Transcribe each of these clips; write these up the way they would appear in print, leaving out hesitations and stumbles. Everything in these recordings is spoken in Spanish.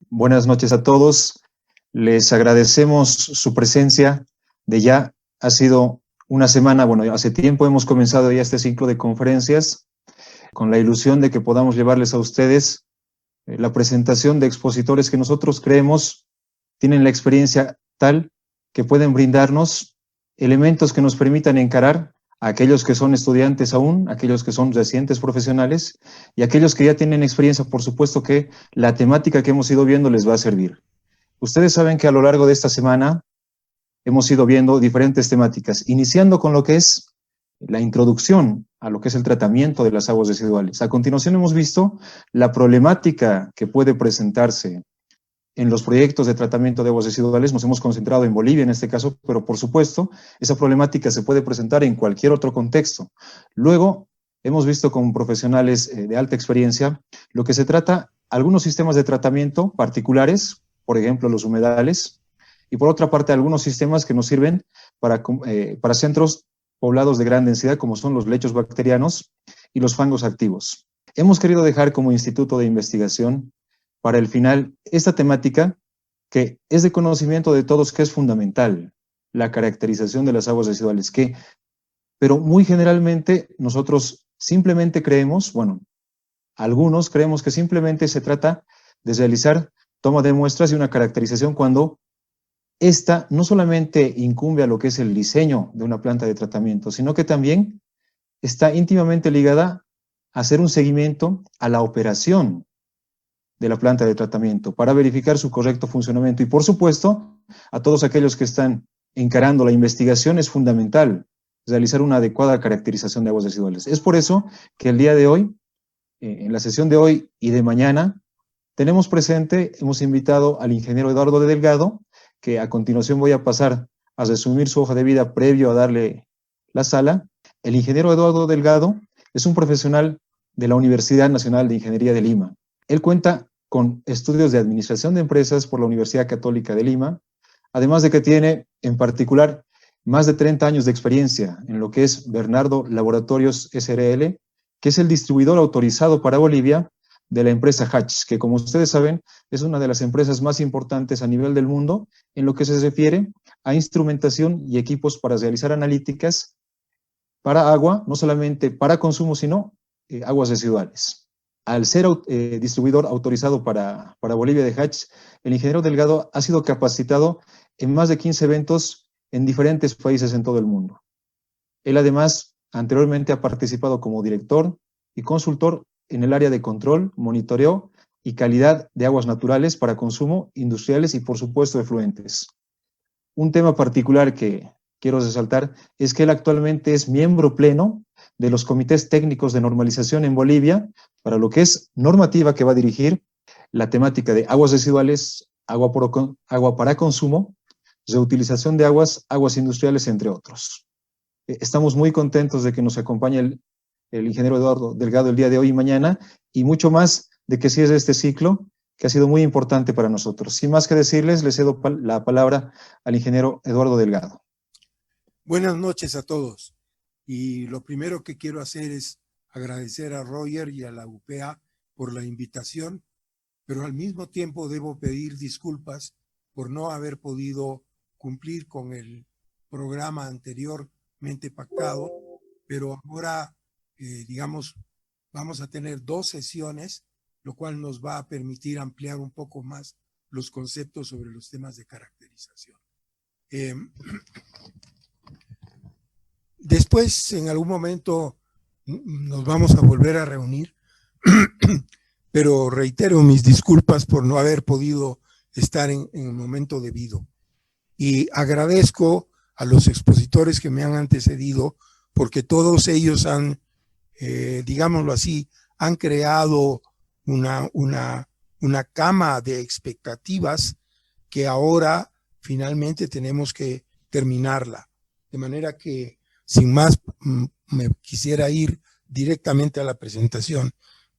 Buenas noches a todos. Les agradecemos su presencia de ya. Ha sido una semana, bueno, hace tiempo hemos comenzado ya este ciclo de conferencias con la ilusión de que podamos llevarles a ustedes la presentación de expositores que nosotros creemos tienen la experiencia tal que pueden brindarnos elementos que nos permitan encarar a aquellos que son estudiantes aún, aquellos que son recientes profesionales y aquellos que ya tienen experiencia. Por supuesto que la temática que hemos ido viendo les va a servir. Ustedes saben que a lo largo de esta semana hemos ido viendo diferentes temáticas, iniciando con lo que es la introducción a lo que es el tratamiento de las aguas residuales. A continuación hemos visto la problemática que puede presentarse en los proyectos de tratamiento de aguas residuales. Nos hemos concentrado en Bolivia en este caso, pero por supuesto, esa problemática se puede presentar en cualquier otro contexto. Luego, hemos visto con profesionales de alta experiencia lo que se trata, algunos sistemas de tratamiento particulares, por ejemplo, los humedales, y por otra parte, algunos sistemas que nos sirven para centros poblados de gran densidad, como son los lechos bacterianos y los fangos activos. Hemos querido dejar como instituto de investigación para el final esta temática que es de conocimiento de todos, que es fundamental, la caracterización de las aguas residuales, pero muy generalmente nosotros simplemente creemos, bueno, algunos creemos que simplemente se trata de realizar toma de muestras y una caracterización cuando esta no solamente incumbe a lo que es el diseño de una planta de tratamiento, sino que también está íntimamente ligada a hacer un seguimiento a la operación de la planta de tratamiento para verificar su correcto funcionamiento. Y por supuesto, a todos aquellos que están encarando la investigación es fundamental realizar una adecuada caracterización de aguas residuales. Es por eso que el día de hoy, en la sesión de hoy y de mañana, tenemos presente, hemos invitado al ingeniero Eduardo Delgado, que a continuación voy a pasar a resumir su hoja de vida previo a darle la sala. El ingeniero Eduardo Delgado es un profesional de la Universidad Nacional de Ingeniería de Lima. Él cuenta con estudios de administración de empresas por la Universidad Católica de Lima, además de que tiene en particular más de 30 años de experiencia en lo que es Bernardo Laboratorios SRL, que es el distribuidor autorizado para Bolivia de la empresa Hatch, que como ustedes saben es una de las empresas más importantes a nivel del mundo en lo que se refiere a instrumentación y equipos para realizar analíticas para agua, no solamente para consumo, sino aguas residuales. Al ser distribuidor autorizado para Bolivia de Hatch, el ingeniero Delgado ha sido capacitado en más de 15 eventos en diferentes países en todo el mundo. Él además anteriormente ha participado como director y consultor en el área de control, monitoreo y calidad de aguas naturales para consumo, industriales y por supuesto efluentes. Un tema particular que quiero resaltar es que él actualmente es miembro pleno de los comités técnicos de normalización en Bolivia para lo que es normativa que va a dirigir la temática de aguas residuales, agua para consumo, reutilización de aguas, aguas industriales, entre otros. Estamos muy contentos de que nos acompañe el ingeniero Eduardo Delgado el día de hoy y mañana, y mucho más de que cierre este ciclo, que ha sido muy importante para nosotros. Sin más que decirles, les cedo la palabra al ingeniero Eduardo Delgado. Buenas noches a todos. Y lo primero que quiero hacer es agradecer a Roger y a la UPA por la invitación, pero al mismo tiempo debo pedir disculpas por no haber podido cumplir con el programa anteriormente pactado, pero ahora, digamos, vamos a tener 2 sesiones, lo cual nos va a permitir ampliar un poco más los conceptos sobre los temas de caracterización. Después, en algún momento, nos vamos a volver a reunir, pero reitero mis disculpas por no haber podido estar en el momento debido. Y agradezco a los expositores que me han antecedido, porque todos ellos han, digámoslo así, han creado una cama de expectativas que ahora finalmente tenemos que terminarla. De manera que, sin más, me quisiera ir directamente a la presentación,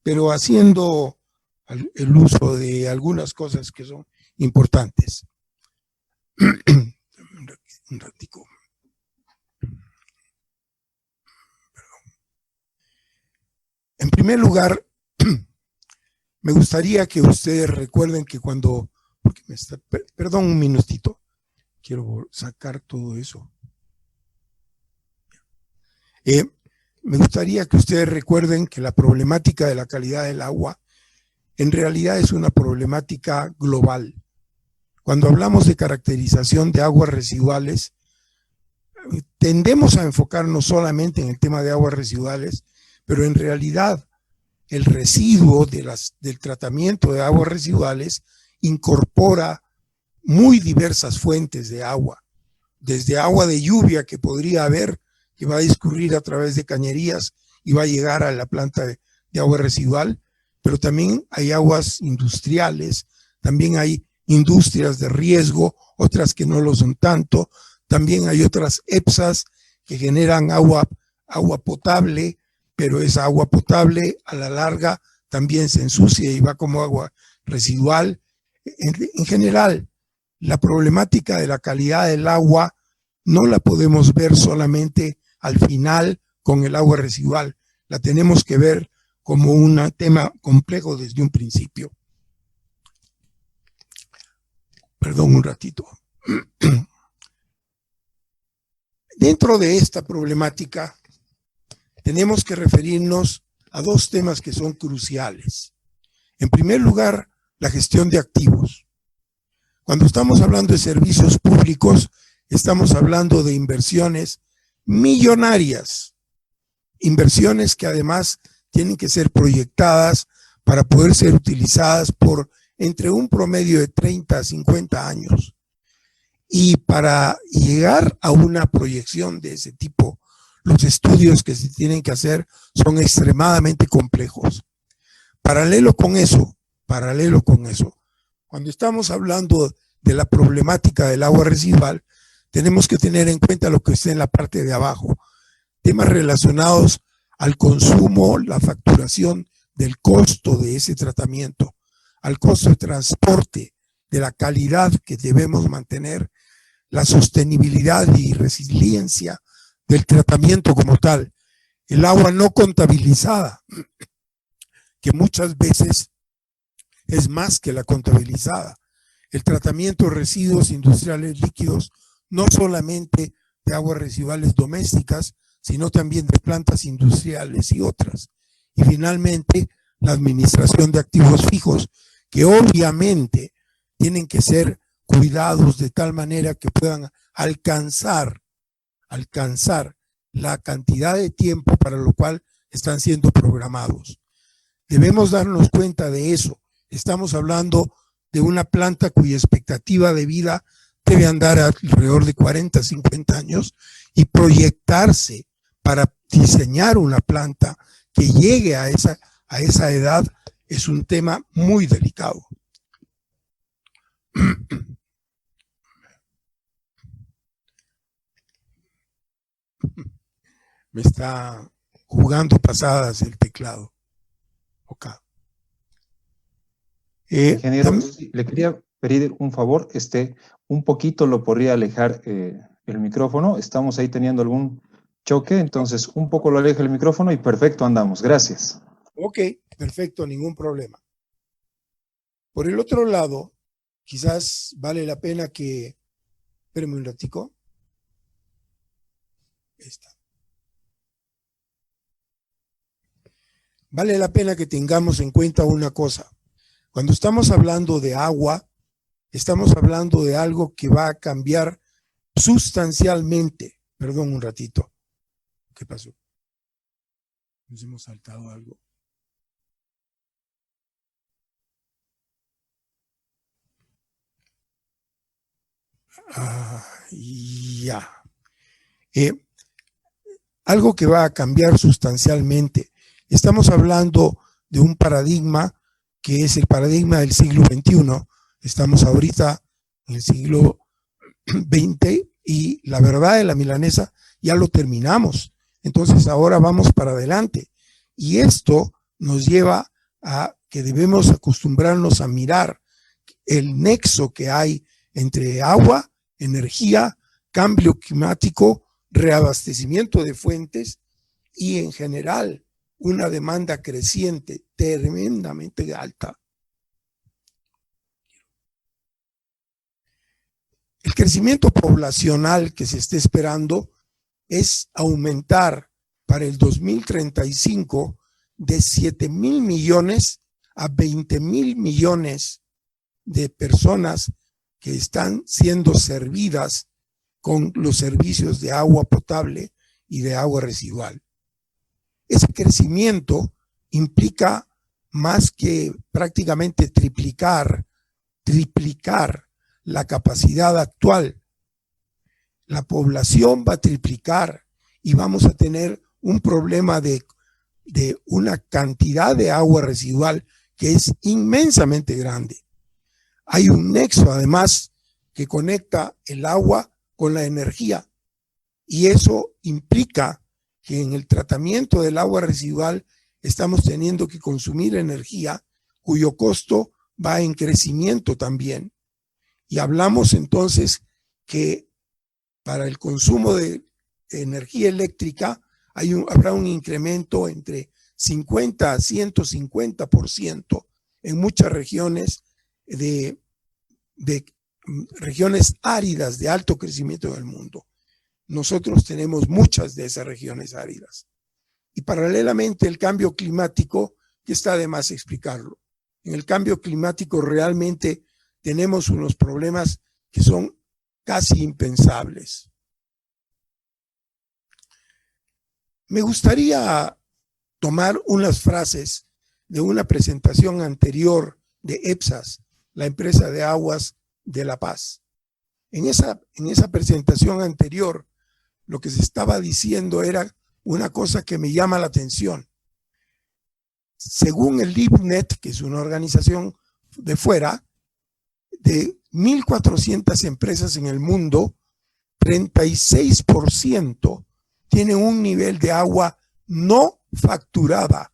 pero haciendo el uso de algunas cosas que son importantes. Un ratico. Perdón. En primer lugar, Me gustaría que ustedes recuerden que cuando, porque perdón un minutito, quiero sacar todo eso. Me gustaría que ustedes recuerden que la problemática de la calidad del agua en realidad es una problemática global. Cuando hablamos de caracterización de aguas residuales, tendemos a enfocarnos solamente en el tema de aguas residuales, pero en realidad el residuo del tratamiento de aguas residuales incorpora muy diversas fuentes de agua, desde agua de lluvia que podría haber, que va a discurrir a través de cañerías y va a llegar a la planta de agua residual, pero también hay aguas industriales, también hay industrias de riesgo, otras que no lo son tanto, también hay otras EPSAs que generan agua potable, pero esa agua potable a la larga también se ensucia y va como agua residual. En general, la problemática de la calidad del agua no la podemos ver solamente al final con el agua residual, la tenemos que ver como un tema complejo desde un principio. Perdón un ratito. Dentro de esta problemática tenemos que referirnos a dos temas que son cruciales. En primer lugar, la gestión de activos. Cuando estamos hablando de servicios públicos, estamos hablando de inversiones millonarias, inversiones que además tienen que ser proyectadas para poder ser utilizadas por entre un promedio de 30 a 50 años. Y para llegar a una proyección de ese tipo, los estudios que se tienen que hacer son extremadamente complejos. Paralelo con eso, cuando estamos hablando de la problemática del agua residual, tenemos que tener en cuenta lo que está en la parte de abajo, temas relacionados al consumo, la facturación del costo de ese tratamiento, al costo de transporte, de la calidad que debemos mantener, la sostenibilidad y resiliencia del tratamiento como tal, el agua no contabilizada, que muchas veces es más que la contabilizada, el tratamiento de residuos industriales líquidos, no solamente de aguas residuales domésticas, sino también de plantas industriales y otras. Y finalmente, la administración de activos fijos, que obviamente tienen que ser cuidados de tal manera que puedan alcanzar la cantidad de tiempo para lo cual están siendo programados. Debemos darnos cuenta de eso. Estamos hablando de una planta cuya expectativa de vida debe andar alrededor de 40, 50 años y proyectarse para diseñar una planta que llegue a esa edad es un tema muy delicado. Me está jugando pasadas el teclado. Okay. Ingeniero, le quería pedir un favor, un poquito lo podría alejar el micrófono, estamos ahí teniendo algún choque, entonces un poco lo aleja el micrófono y perfecto, andamos, gracias. Ok, perfecto, ningún problema. Por el otro lado, quizás vale la pena que, espérenme un ratico. Esta. Vale la pena que tengamos en cuenta una cosa. Cuando estamos hablando de agua, estamos hablando de algo que va a cambiar sustancialmente. Perdón un ratito. ¿Qué pasó? Nos hemos saltado algo. Ya. Algo que va a cambiar sustancialmente. Estamos hablando de un paradigma que es el paradigma del siglo XXI. Estamos ahorita en el siglo XX y la verdad de la milanesa ya lo terminamos. Entonces ahora vamos para adelante. Y esto nos lleva a que debemos acostumbrarnos a mirar el nexo que hay entre agua, energía, cambio climático, reabastecimiento de fuentes y en general una demanda creciente, tremendamente alta. El crecimiento poblacional que se está esperando es aumentar para el 2035 de 7,000 millones a 20,000 millones de personas que están siendo servidas con los servicios de agua potable y de agua residual. Ese crecimiento implica más que prácticamente triplicar la capacidad actual. La población va a triplicar y vamos a tener un problema de una cantidad de agua residual que es inmensamente grande. Hay un nexo, además, que conecta el agua con la energía, y eso implica que en el tratamiento del agua residual estamos teniendo que consumir energía cuyo costo va en crecimiento también. Y hablamos entonces que para el consumo de energía eléctrica habrá un incremento entre 50 a 150% en muchas regiones de regiones áridas de alto crecimiento en el mundo. Nosotros tenemos muchas de esas regiones áridas. Y paralelamente el cambio climático, que está de más explicarlo. En el cambio climático realmente tenemos unos problemas que son casi impensables. Me gustaría tomar unas frases de una presentación anterior de EPSAS, la empresa de aguas de La Paz. En esa presentación anterior, lo que se estaba diciendo era una cosa que me llama la atención. Según el LIBNET, que es una organización de fuera, de 1,400 empresas en el mundo, 36% tienen un nivel de agua no facturada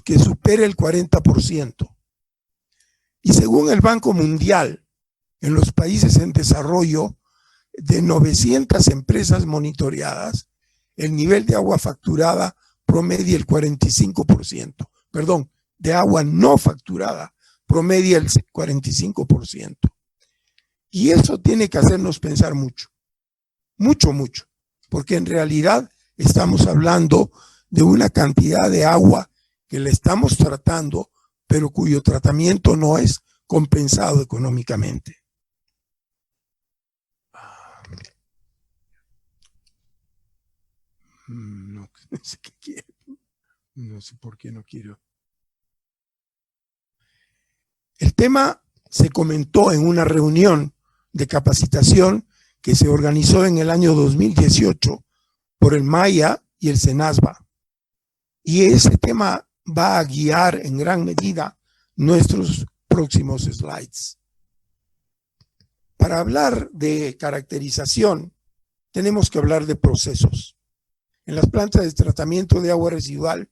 que supere el 40%. Y según el Banco Mundial, en los países en desarrollo, de 900 empresas monitoreadas, el nivel de agua facturada promedia el 45%. Perdón, de agua no facturada promedia el 45%. Y eso tiene que hacernos pensar mucho, mucho, porque en realidad estamos hablando de una cantidad de agua que le estamos tratando, pero cuyo tratamiento no es compensado económicamente. No sé qué quiero. No sé por qué no quiero. El tema se comentó en una reunión de capacitación que se organizó en el año 2018 por el MAIA y el SENASBA. Y ese tema va a guiar en gran medida nuestros próximos slides. Para hablar de caracterización, tenemos que hablar de procesos. En las plantas de tratamiento de agua residual,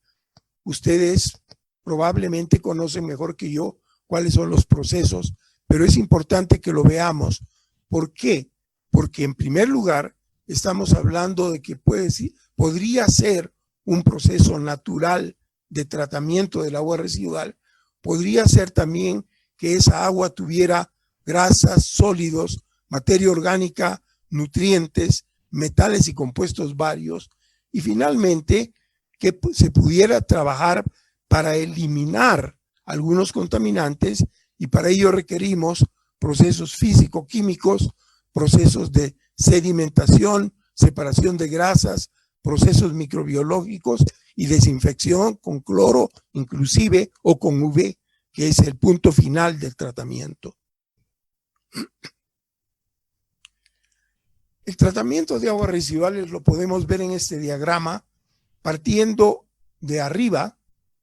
ustedes probablemente conocen mejor que yo cuáles son los procesos, pero es importante que lo veamos. ¿Por qué? Porque en primer lugar estamos hablando de que podría ser un proceso natural de tratamiento del agua residual, podría ser también que esa agua tuviera grasas, sólidos, materia orgánica, nutrientes, metales y compuestos varios, y finalmente que se pudiera trabajar para eliminar algunos contaminantes, y para ello requerimos procesos físico-químicos, procesos de sedimentación, separación de grasas, procesos microbiológicos y desinfección con cloro inclusive o con UV, que es el punto final del tratamiento. El tratamiento de aguas residuales lo podemos ver en este diagrama, partiendo de arriba,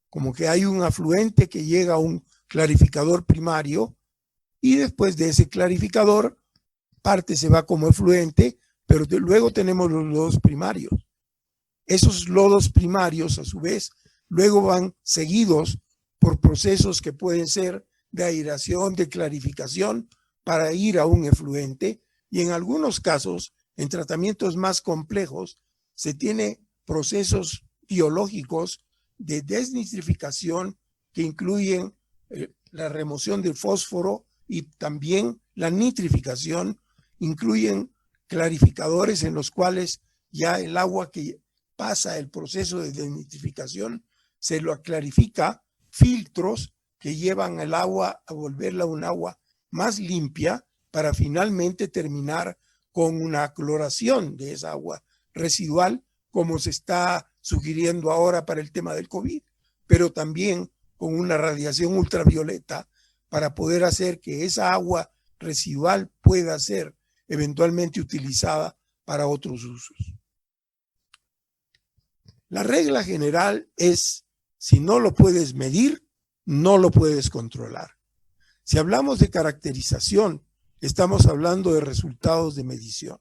como que hay un afluente que llega a un clarificador primario, y después de ese clarificador parte se va como efluente, pero luego tenemos los lodos primarios. Esos lodos primarios, a su vez, luego van seguidos por procesos que pueden ser de aireación, de clarificación, para ir a un efluente, y en algunos casos, en tratamientos más complejos, se tiene procesos biológicos de desnitrificación que incluyen la remoción del fósforo y también la nitrificación, incluyen clarificadores en los cuales ya el agua que pasa el proceso de desnitrificación se lo clarifica, filtros que llevan el agua a volverla un agua más limpia para finalmente terminar con una cloración de esa agua residual, como se está sugiriendo ahora para el tema del COVID, pero también con una radiación ultravioleta para poder hacer que esa agua residual pueda ser eventualmente utilizada para otros usos. La regla general es, si no lo puedes medir, no lo puedes controlar. Si hablamos de caracterización, estamos hablando de resultados de medición.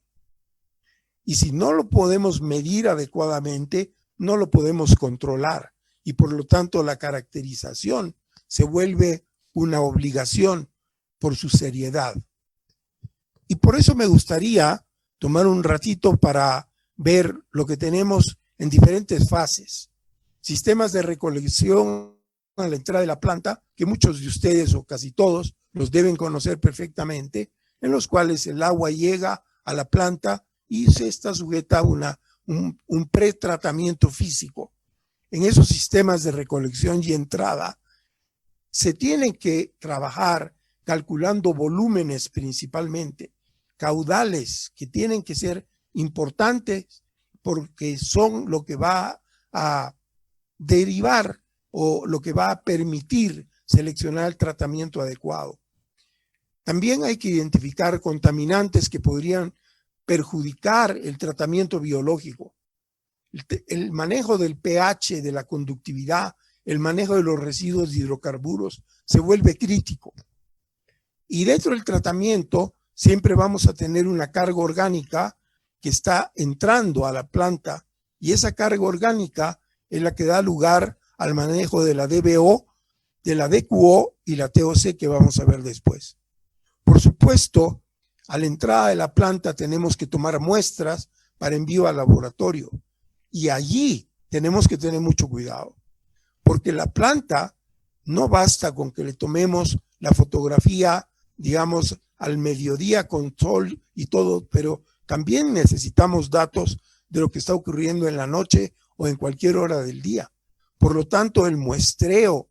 Y si no lo podemos medir adecuadamente, no lo podemos controlar. Y por lo tanto, la caracterización se vuelve una obligación por su seriedad. Y por eso me gustaría tomar un ratito para ver lo que tenemos en diferentes fases. Sistemas de recolección a la entrada de la planta, que muchos de ustedes o casi todos los deben conocer perfectamente, en los cuales el agua llega a la planta y se está sujeta a un pretratamiento físico. En esos sistemas de recolección y entrada se tiene que trabajar calculando volúmenes principalmente, caudales que tienen que ser importantes porque son lo que va a derivar o lo que va a permitir seleccionar el tratamiento adecuado. También hay que identificar contaminantes que podrían perjudicar el tratamiento biológico. El manejo del pH, de la conductividad, el manejo de los residuos de hidrocarburos se vuelve crítico. Y dentro del tratamiento siempre vamos a tener una carga orgánica que está entrando a la planta y esa carga orgánica es la que da lugar al manejo de la DBO, de la DQO y la TOC que vamos a ver después. Por supuesto, a la entrada de la planta tenemos que tomar muestras para envío al laboratorio y allí tenemos que tener mucho cuidado porque la planta no basta con que le tomemos la fotografía, digamos, al mediodía con sol y todo, pero también necesitamos datos de lo que está ocurriendo en la noche o en cualquier hora del día. Por lo tanto, el muestreo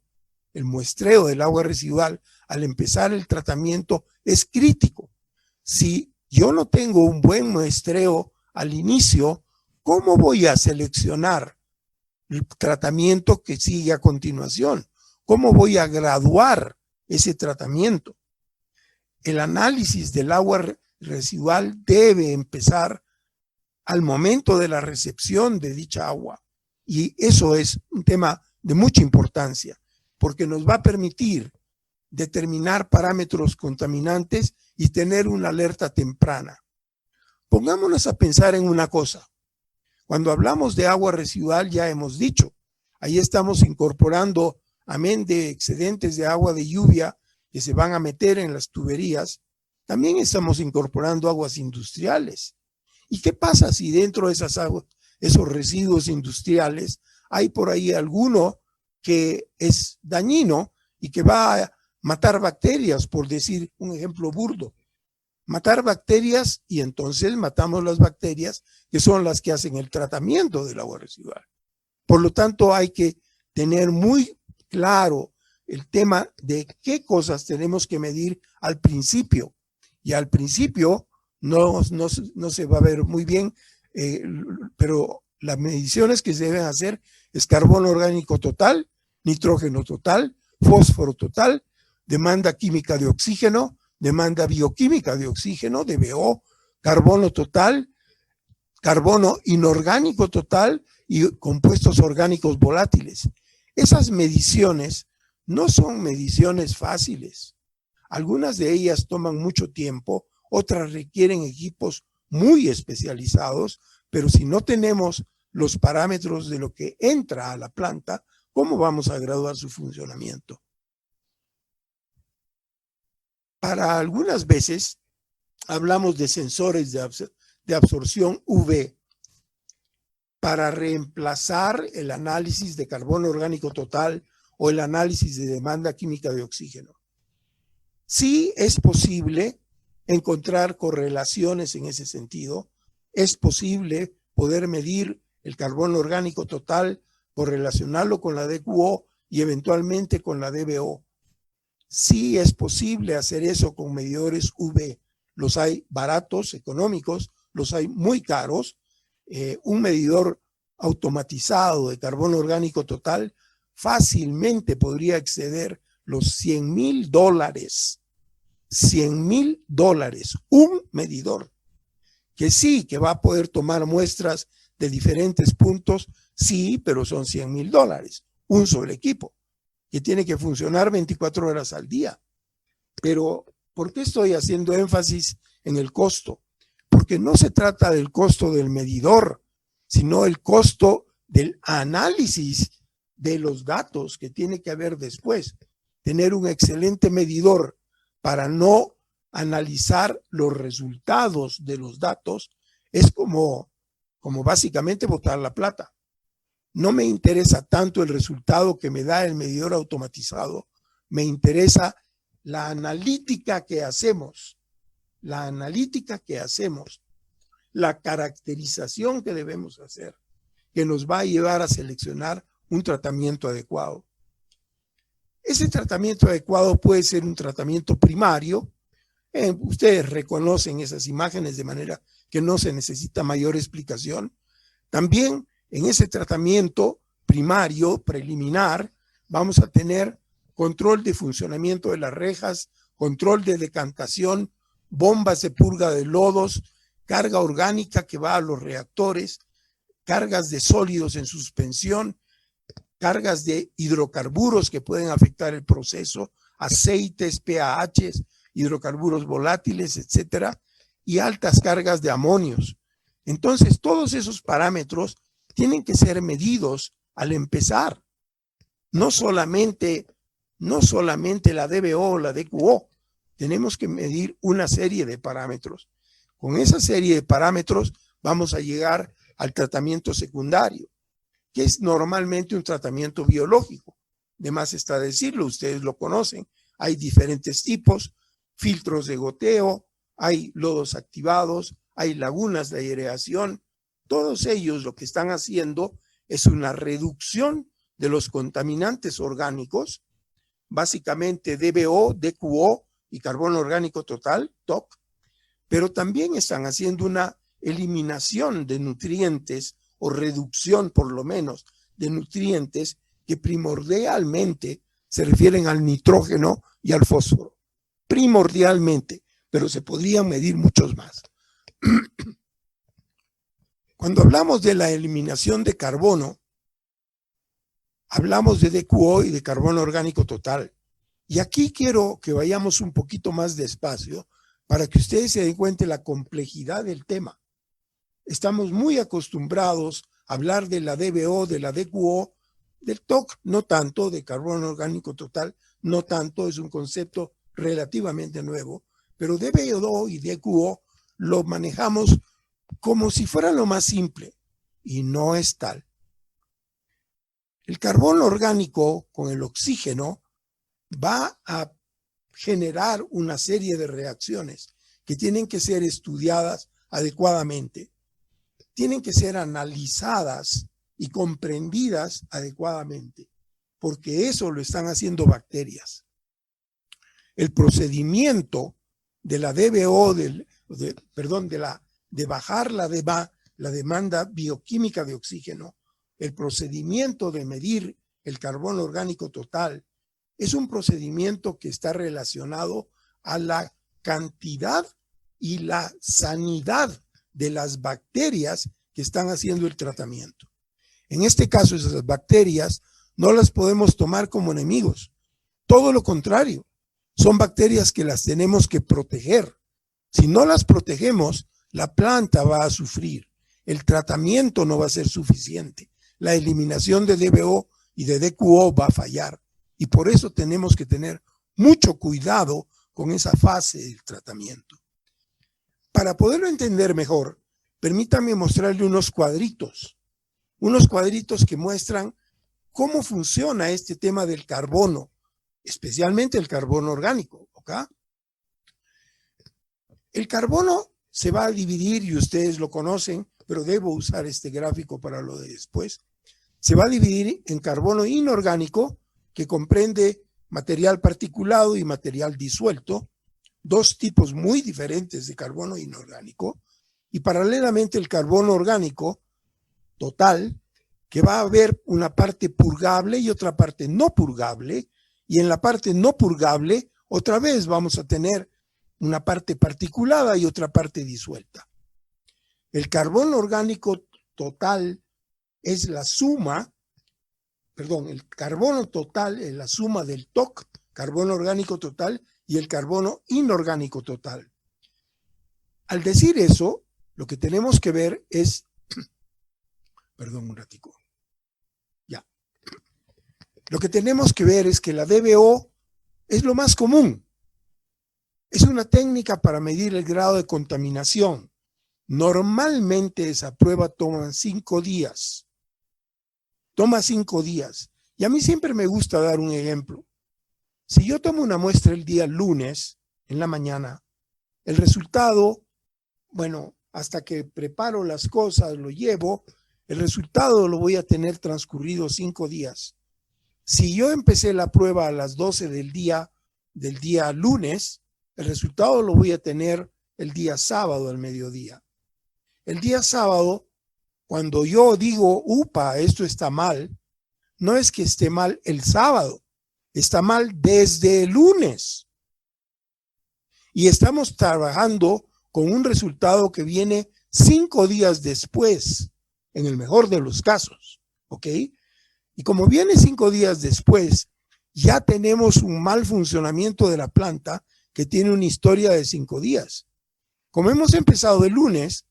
del agua residual al empezar el tratamiento es crítico. Si yo no tengo un buen muestreo al inicio, ¿cómo voy a seleccionar el tratamiento que sigue a continuación? ¿Cómo voy a graduar ese tratamiento? El análisis del agua residual debe empezar al momento de la recepción de dicha agua. Y eso es un tema de mucha importancia, porque nos va a permitir determinar parámetros contaminantes y tener una alerta temprana. Pongámonos a pensar en una cosa. Cuando hablamos de agua residual, ya hemos dicho, ahí estamos incorporando, amén de excedentes de agua de lluvia que se van a meter en las tuberías, también estamos incorporando aguas industriales. ¿Y qué pasa si dentro de esas aguas, esos residuos industriales, hay por ahí alguno que es dañino y que va a matar bacterias, por decir un ejemplo burdo? Matar bacterias y entonces matamos las bacterias que son las que hacen el tratamiento del agua residual. Por lo tanto, hay que tener muy claro el tema de qué cosas tenemos que medir al principio. Y al principio no se va a ver muy bien, pero las mediciones que se deben hacer es carbono orgánico total, nitrógeno total, fósforo total, demanda química de oxígeno, demanda bioquímica de oxígeno, DBO, carbono total, carbono inorgánico total y compuestos orgánicos volátiles. Esas mediciones no son mediciones fáciles. Algunas de ellas toman mucho tiempo, otras requieren equipos muy especializados, pero si no tenemos los parámetros de lo que entra a la planta, ¿cómo vamos a graduar su funcionamiento? Para algunas veces hablamos de sensores de absorción UV. para reemplazar el análisis de carbono orgánico total o el análisis de demanda química de oxígeno. Sí es posible encontrar correlaciones en ese sentido, es posible poder medir el carbono orgánico total, correlacionarlo con la DQO y eventualmente con la DBO. Sí es posible hacer eso con medidores UV. Los hay baratos, económicos, los hay muy caros. Un medidor automatizado de carbono orgánico total fácilmente podría exceder los $100,000. $100,000, un medidor. Que sí, que va a poder tomar muestras de diferentes puntos, sí, pero son $100,000, un solo equipo, que tiene que funcionar 24 horas al día. Pero, ¿por qué estoy haciendo énfasis en el costo? Porque no se trata del costo del medidor, sino el costo del análisis de los datos que tiene que haber después. Tener un excelente medidor para no analizar los resultados de los datos es como básicamente botar la plata. No me interesa tanto el resultado que me da el medidor automatizado, me interesa la analítica que hacemos, la caracterización que debemos hacer, que nos va a llevar a seleccionar un tratamiento adecuado. Ese tratamiento adecuado puede ser un tratamiento primario. Ustedes reconocen esas imágenes de manera que no se necesita mayor explicación. También en ese tratamiento primario, preliminar, vamos a tener control de funcionamiento de las rejas, control de decantación, bombas de purga de lodos, carga orgánica que va a los reactores, cargas de sólidos en suspensión, cargas de hidrocarburos que pueden afectar el proceso, aceites, PAHs, hidrocarburos volátiles, etcétera, y altas cargas de amonios. Entonces, todos esos parámetros tienen que ser medidos al empezar. No solamente la DBO o la DQO, tenemos que medir una serie de parámetros. Con esa serie de parámetros vamos a llegar al tratamiento secundario, que es normalmente un tratamiento biológico. De más está decirlo, ustedes lo conocen. Hay diferentes tipos, filtros de goteo, hay lodos activados, hay lagunas de aireación. Todos ellos lo que están haciendo es una reducción de los contaminantes orgánicos, básicamente DBO, DQO y carbono orgánico total, TOC, pero también están haciendo una eliminación de nutrientes o reducción por lo menos de nutrientes que primordialmente se refieren al nitrógeno y al fósforo. Primordialmente, pero se podrían medir muchos más. Cuando hablamos de la eliminación de carbono, hablamos de DQO y de carbono orgánico total. Y aquí quiero que vayamos un poquito más despacio para que ustedes se den cuenta de la complejidad del tema. Estamos muy acostumbrados a hablar de la DBO, de la DQO, del TOC, no tanto, de carbono orgánico total, no tanto, es un concepto relativamente nuevo, pero DBO y DQO lo manejamos como si fuera lo más simple, y no es tal. El carbono orgánico con el oxígeno va a generar una serie de reacciones que tienen que ser estudiadas adecuadamente, tienen que ser analizadas y comprendidas adecuadamente, porque eso lo están haciendo bacterias. El procedimiento de la DBO, de bajar la demanda bioquímica de oxígeno, el procedimiento de medir el carbono orgánico total, es un procedimiento que está relacionado a la cantidad y la sanidad de las bacterias que están haciendo el tratamiento. En este caso, esas bacterias no las podemos tomar como enemigos. Todo lo contrario, son bacterias que las tenemos que proteger. Si no las protegemos, la planta va a sufrir. El tratamiento no va a ser suficiente. La eliminación de DBO y de DQO va a fallar. Y por eso tenemos que tener mucho cuidado con esa fase del tratamiento. Para poderlo entender mejor, permítanme mostrarle unos cuadritos. unos cuadritos que muestran cómo funciona este tema del carbono, especialmente el carbono orgánico, ¿ok? El carbono se va a dividir, y ustedes lo conocen, pero debo usar este gráfico para lo de después. Se va a dividir en carbono inorgánico, que comprende material particulado y material disuelto, dos tipos muy diferentes de carbono inorgánico, y paralelamente el carbono orgánico total, que va a haber una parte purgable y otra parte no purgable, y en la parte no purgable otra vez vamos a tener una parte particulada y otra parte disuelta. El carbono orgánico total es la suma, el carbono total es la suma del TOC, carbono orgánico total, y el carbono inorgánico total. Al decir eso, lo que tenemos que ver es, perdón un ratico, ya. Lo que tenemos que ver es que la DBO es lo más común. Es una técnica para medir el grado de contaminación. Normalmente esa prueba toma 5 días. Toma 5 días. Y a mí siempre me gusta dar un ejemplo. Si yo tomo una muestra el día lunes, en la mañana, el resultado, bueno, hasta que preparo las cosas, lo llevo, el resultado lo voy a tener transcurrido 5 días. Si yo empecé la prueba a las 12 del día lunes, el resultado lo voy a tener el día sábado al mediodía. El día sábado, cuando yo digo, upa, esto está mal, no es que esté mal el sábado, está mal desde el lunes. Y estamos trabajando con un resultado que viene 5 días después, en el mejor de los casos, ¿ok? Y como viene 5 días después, ya tenemos un mal funcionamiento de la planta que tiene una historia de 5 días. Como hemos empezado el lunes,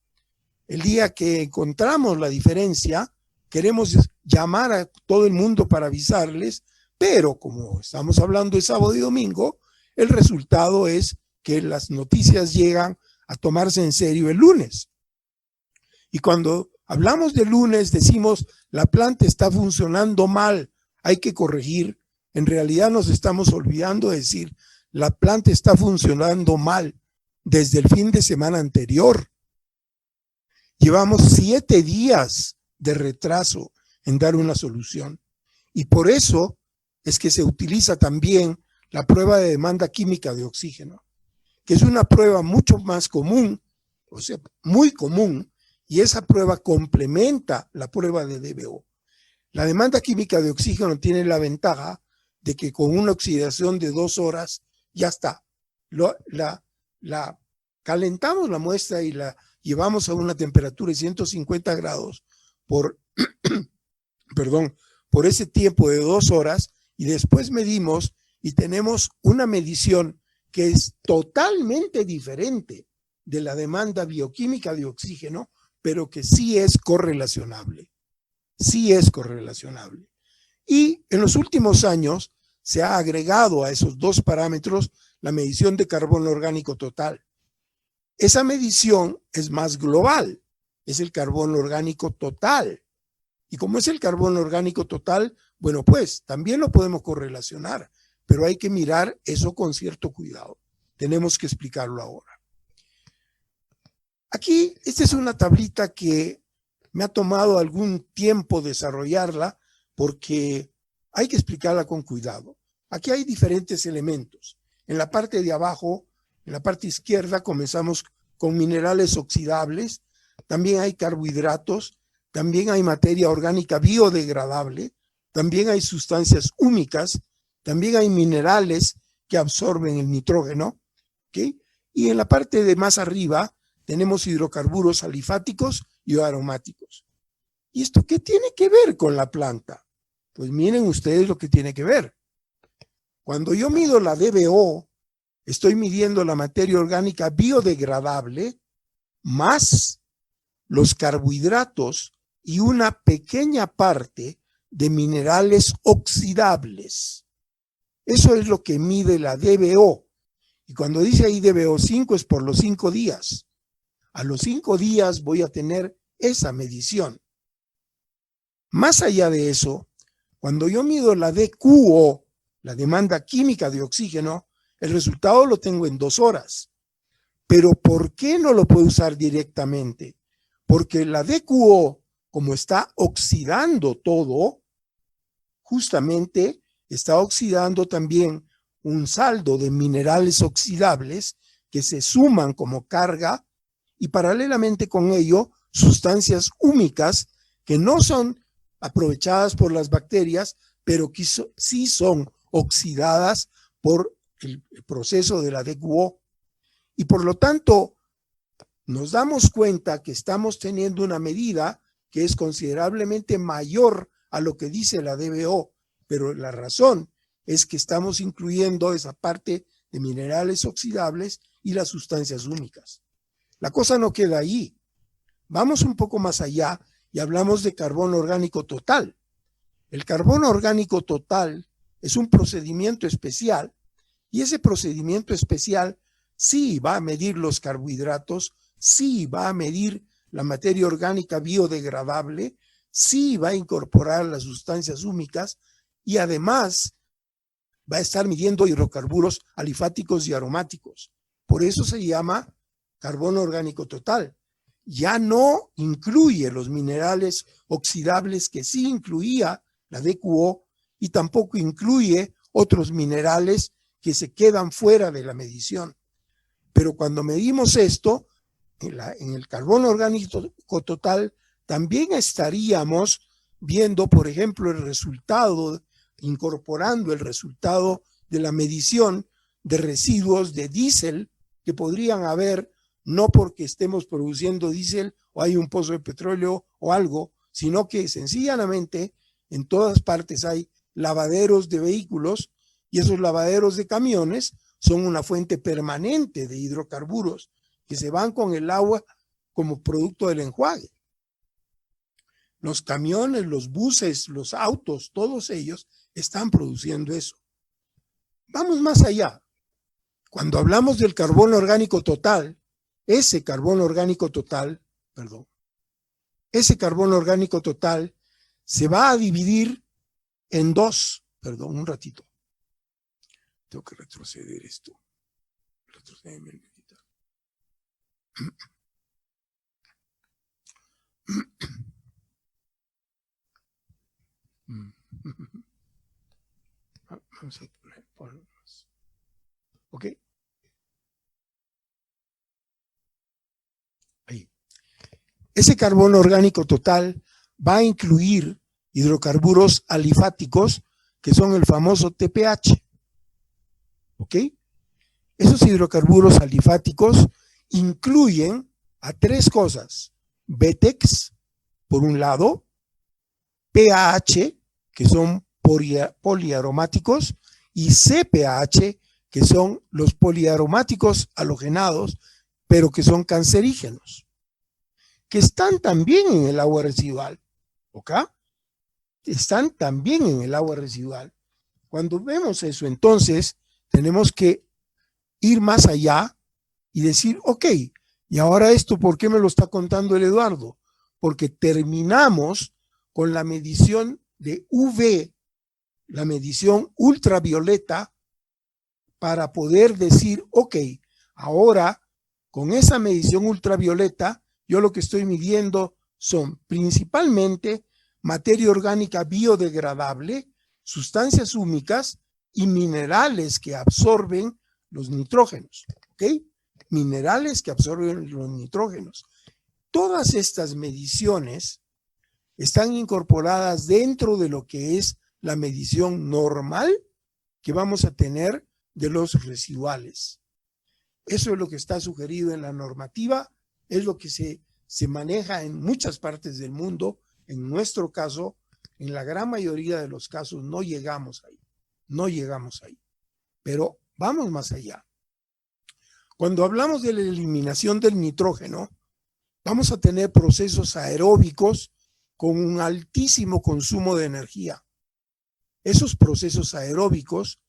el día que encontramos la diferencia, queremos llamar a todo el mundo para avisarles, pero como estamos hablando de sábado y domingo, el resultado es que las noticias llegan a tomarse en serio el lunes. Y cuando hablamos de lunes, decimos, la planta está funcionando mal, hay que corregir. En realidad nos estamos olvidando de decir, la planta está funcionando mal desde el fin de semana anterior. Llevamos 7 días de retraso en dar una solución. Y por eso es que se utiliza también la prueba de demanda química de oxígeno, que es una prueba mucho más común, o sea, muy común, y esa prueba complementa la prueba de DBO. La demanda química de oxígeno tiene la ventaja de que con una oxidación de 2 horas ya está. Calentamos la muestra y la llevamos a una temperatura de 150 grados por ese tiempo de 2 horas, y después medimos y tenemos una medición que es totalmente diferente de la demanda bioquímica de oxígeno, pero que sí es correlacionable. Sí es correlacionable. Y en los últimos años se ha agregado a esos 2 parámetros la medición de carbono orgánico total. Esa medición es más global, es el carbono orgánico total. Y como es el carbono orgánico total, bueno, pues también lo podemos correlacionar, pero hay que mirar eso con cierto cuidado. Tenemos que explicarlo ahora. Aquí, esta es una tablita que me ha tomado algún tiempo desarrollarla porque hay que explicarla con cuidado. Aquí hay diferentes elementos. En la parte de abajo, en la parte izquierda, comenzamos con minerales oxidables, también hay carbohidratos, también hay materia orgánica biodegradable, también hay sustancias húmicas, también hay minerales que absorben el nitrógeno, ¿okay? Y en la parte de más arriba tenemos hidrocarburos alifáticos y aromáticos. ¿Y esto qué tiene que ver con la planta? Pues miren ustedes lo que tiene que ver. Cuando yo mido la DBO, estoy midiendo la materia orgánica biodegradable más los carbohidratos y una pequeña parte de minerales oxidables. Eso es lo que mide la DBO. Y cuando dice ahí DBO 5 es por los 5 días. A los 5 días voy a tener esa medición. Más allá de eso, cuando yo mido la DQO, la demanda química de oxígeno, el resultado lo tengo en 2 horas. Pero ¿por qué no lo puedo usar directamente? Porque la DQO, como está oxidando todo, justamente está oxidando también un saldo de minerales oxidables que se suman como carga y paralelamente con ello sustancias húmicas que no son aprovechadas por las bacterias, pero que sí son oxidadas por el proceso de la DQO. Y por lo tanto, nos damos cuenta que estamos teniendo una medida que es considerablemente mayor a lo que dice la DBO, pero la razón es que estamos incluyendo esa parte de minerales oxidables y las sustancias húmicas. La cosa no queda ahí. Vamos un poco más allá y hablamos de carbono orgánico total. El carbono orgánico total es un procedimiento especial y ese procedimiento especial sí va a medir los carbohidratos, sí va a medir la materia orgánica biodegradable, sí va a incorporar las sustancias húmicas y además va a estar midiendo hidrocarburos alifáticos y aromáticos. Por eso se llama carbono orgánico total. Ya no incluye los minerales oxidables que sí incluía la DQO y tampoco incluye otros minerales que se quedan fuera de la medición. Pero cuando medimos esto, en el carbono orgánico total, también estaríamos viendo, por ejemplo, el resultado, incorporando el resultado de la medición de residuos de diésel que podrían haber, no porque estemos produciendo diésel o hay un pozo de petróleo o algo, sino que sencillamente en todas partes hay lavaderos de vehículos y esos lavaderos de camiones son una fuente permanente de hidrocarburos que se van con el agua como producto del enjuague. Los camiones, los buses, los autos, todos ellos están produciendo eso. Vamos más allá. Cuando hablamos del carbono orgánico total, ese carbono orgánico total se va a dividir en 2. Perdón, un ratito. Tengo que retroceder esto. Retrocederme el medita. Vamos a poner más. ¿Ok? Ahí. Ese carbono orgánico total va a incluir hidrocarburos alifáticos que son el famoso TPH. ¿Ok? Esos hidrocarburos alifáticos incluyen a 3 cosas: BTEX, por un lado, PAH, que son poliaromáticos, y CPAH, que son los poliaromáticos halogenados, pero que son cancerígenos, que están también en el agua residual. ¿Ok? Están también en el agua residual. Cuando vemos eso, entonces, tenemos que ir más allá y decir, ok, y ahora esto, ¿por qué me lo está contando el Eduardo? Porque terminamos con la medición de UV, la medición ultravioleta, para poder decir, ok, ahora con esa medición ultravioleta, yo lo que estoy midiendo son principalmente materia orgánica biodegradable, sustancias húmicas y minerales que absorben los nitrógenos, ¿ok? Minerales que absorben los nitrógenos. Todas estas mediciones están incorporadas dentro de lo que es la medición normal que vamos a tener de los residuales. Eso es lo que está sugerido en la normativa, es lo que se maneja en muchas partes del mundo. En nuestro caso, en la gran mayoría de los casos no llegamos ahí, pero vamos más allá. Cuando hablamos de la eliminación del nitrógeno, vamos a tener procesos aeróbicos con un altísimo consumo de energía. Esos procesos aeróbicos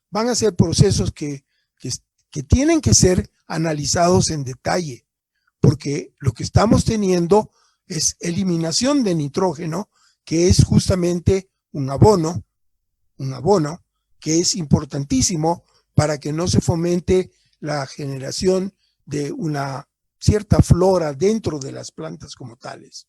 van a ser procesos que tienen que ser analizados en detalle, porque lo que estamos teniendo es eliminación de nitrógeno, que es justamente un abono que es importantísimo para que no se fomente la generación de una cierta flora dentro de las plantas como tales.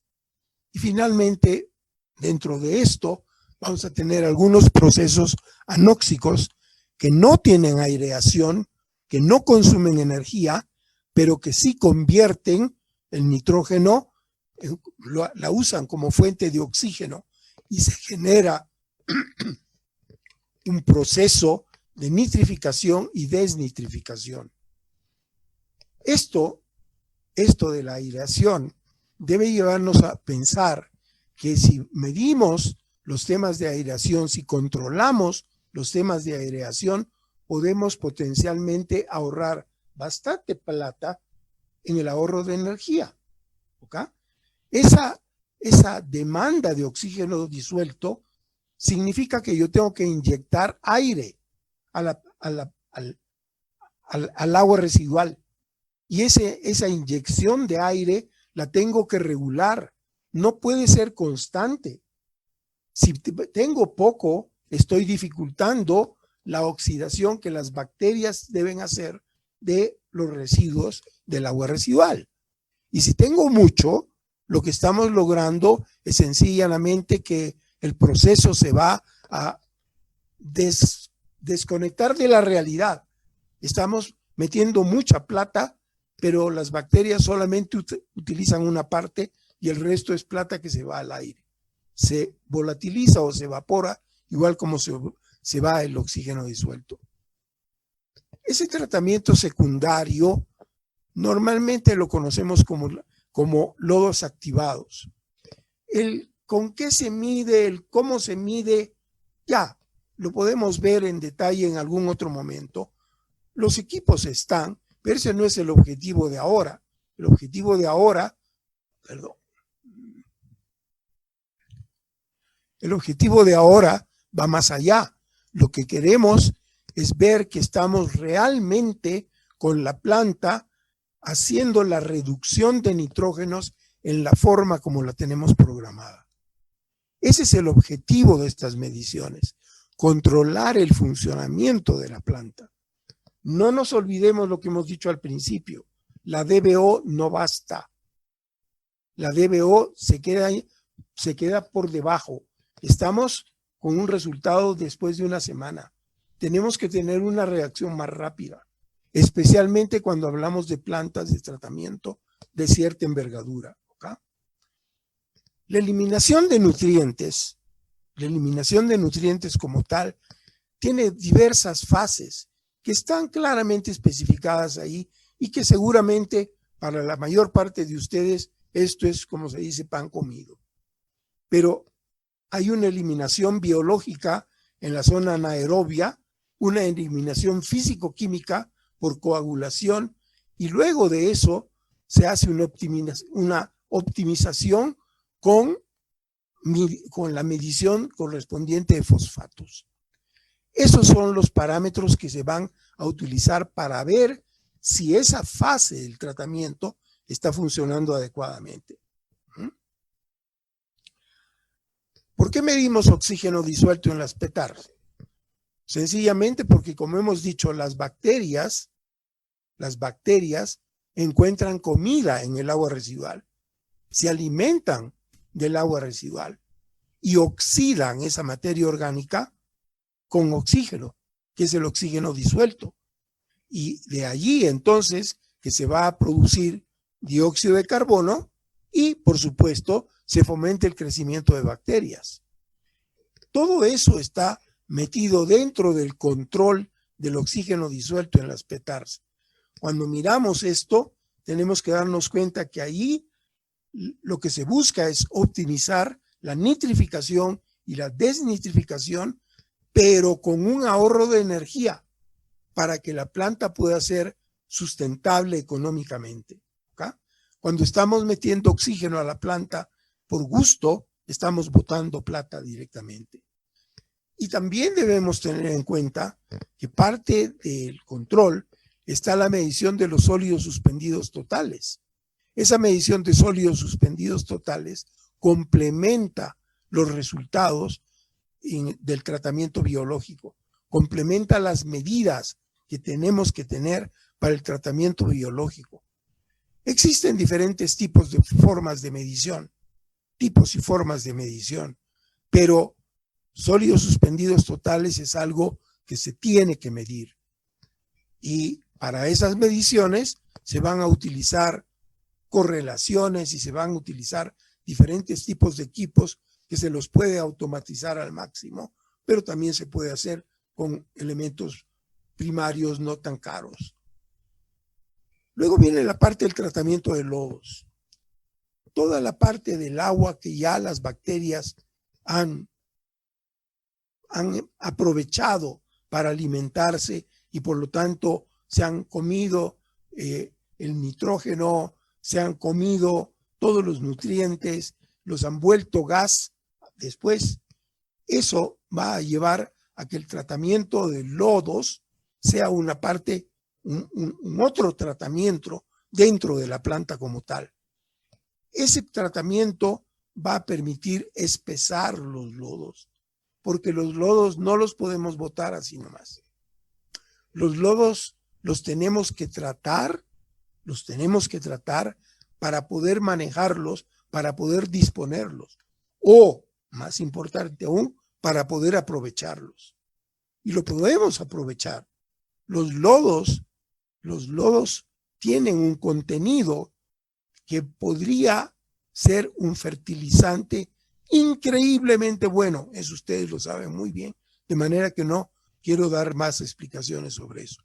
Y finalmente, dentro de esto, vamos a tener algunos procesos anóxicos que no tienen aireación, que no consumen energía, pero que sí convierten el nitrógeno, la usan como fuente de oxígeno y se genera un proceso de nitrificación y desnitrificación. Esto de la aireación debe llevarnos a pensar que si medimos los temas de aireación, si controlamos los temas de aireación, podemos potencialmente ahorrar bastante plata en el ahorro de energía. ¿Ok? Esa demanda de oxígeno disuelto significa que yo tengo que inyectar aire al agua residual. Y esa inyección de aire la tengo que regular. No puede ser constante. Si tengo poco, estoy dificultando la oxidación que las bacterias deben hacer de los residuos del agua residual. Y si tengo mucho, lo que estamos logrando es sencillamente que el proceso se va a desconectar de la realidad. Estamos metiendo mucha plata, pero las bacterias solamente utilizan una parte y el resto es plata que se va al aire. Se volatiliza o se evapora, igual como se va el oxígeno disuelto. Ese tratamiento secundario normalmente lo conocemos como lodos activados. El con qué se mide, el cómo se mide, ya lo podemos ver en detalle en algún otro momento. Los equipos están, pero ese no es el objetivo de ahora. El objetivo de ahora, el objetivo de ahora va más allá. Lo que queremos es ver que estamos realmente con la planta haciendo la reducción de nitrógenos en la forma como la tenemos programada. Ese es el objetivo de estas mediciones, controlar el funcionamiento de la planta. No nos olvidemos lo que hemos dicho al principio, la DBO no basta. La DBO se queda por debajo. Estamos con un resultado después de una semana. Tenemos que tener una reacción más rápida, especialmente cuando hablamos de plantas de tratamiento de cierta envergadura. ¿Okay? La eliminación de nutrientes como tal, tiene diversas fases que están claramente especificadas ahí y que seguramente para la mayor parte de ustedes esto es, como se dice, pan comido. Pero hay una eliminación biológica en la zona anaerobia, una eliminación físico-química por coagulación y luego de eso se hace una optimización con la medición correspondiente de fosfatos. Esos son los parámetros que se van a utilizar para ver si esa fase del tratamiento está funcionando adecuadamente. ¿Por qué medimos oxígeno disuelto en las PETARs? Sencillamente porque, como hemos dicho, las bacterias encuentran comida en el agua residual, se alimentan del agua residual y oxidan esa materia orgánica con oxígeno, que es el oxígeno disuelto. Y de allí entonces que se va a producir dióxido de carbono y, por supuesto, se fomenta el crecimiento de bacterias. Todo eso está metido dentro del control del oxígeno disuelto en las PETARs. Cuando miramos esto, tenemos que darnos cuenta que ahí lo que se busca es optimizar la nitrificación y la desnitrificación, pero con un ahorro de energía para que la planta pueda ser sustentable económicamente. ¿Okay? Cuando estamos metiendo oxígeno a la planta por gusto, estamos botando plata directamente. Y también debemos tener en cuenta que parte del control está la medición de los sólidos suspendidos totales. Esa medición de sólidos suspendidos totales complementa los resultados del tratamiento biológico, complementa las medidas que tenemos que tener para el tratamiento biológico. Existen diferentes tipos de formas de medición, tipos y formas de medición, pero sólidos suspendidos totales es algo que se tiene que medir. Y para esas mediciones se van a utilizar correlaciones y se van a utilizar diferentes tipos de equipos que se los puede automatizar al máximo, pero también se puede hacer con elementos primarios no tan caros. Luego viene la parte del tratamiento de lodos. Toda la parte del agua que ya las bacterias han aprovechado para alimentarse y por lo tanto se han comido el nitrógeno, se han comido todos los nutrientes, los han vuelto gas después. Eso va a llevar a que el tratamiento de lodos sea una parte, un otro tratamiento dentro de la planta como tal. Ese tratamiento va a permitir espesar los lodos, porque los lodos no los podemos botar así nomás. Los lodos los tenemos que tratar para poder manejarlos, para poder disponerlos, o, más importante aún, para poder aprovecharlos. Y lo podemos aprovechar. Los lodos tienen un contenido que podría ser un fertilizante increíblemente bueno. Eso ustedes lo saben muy bien, de manera que no quiero dar más explicaciones sobre eso.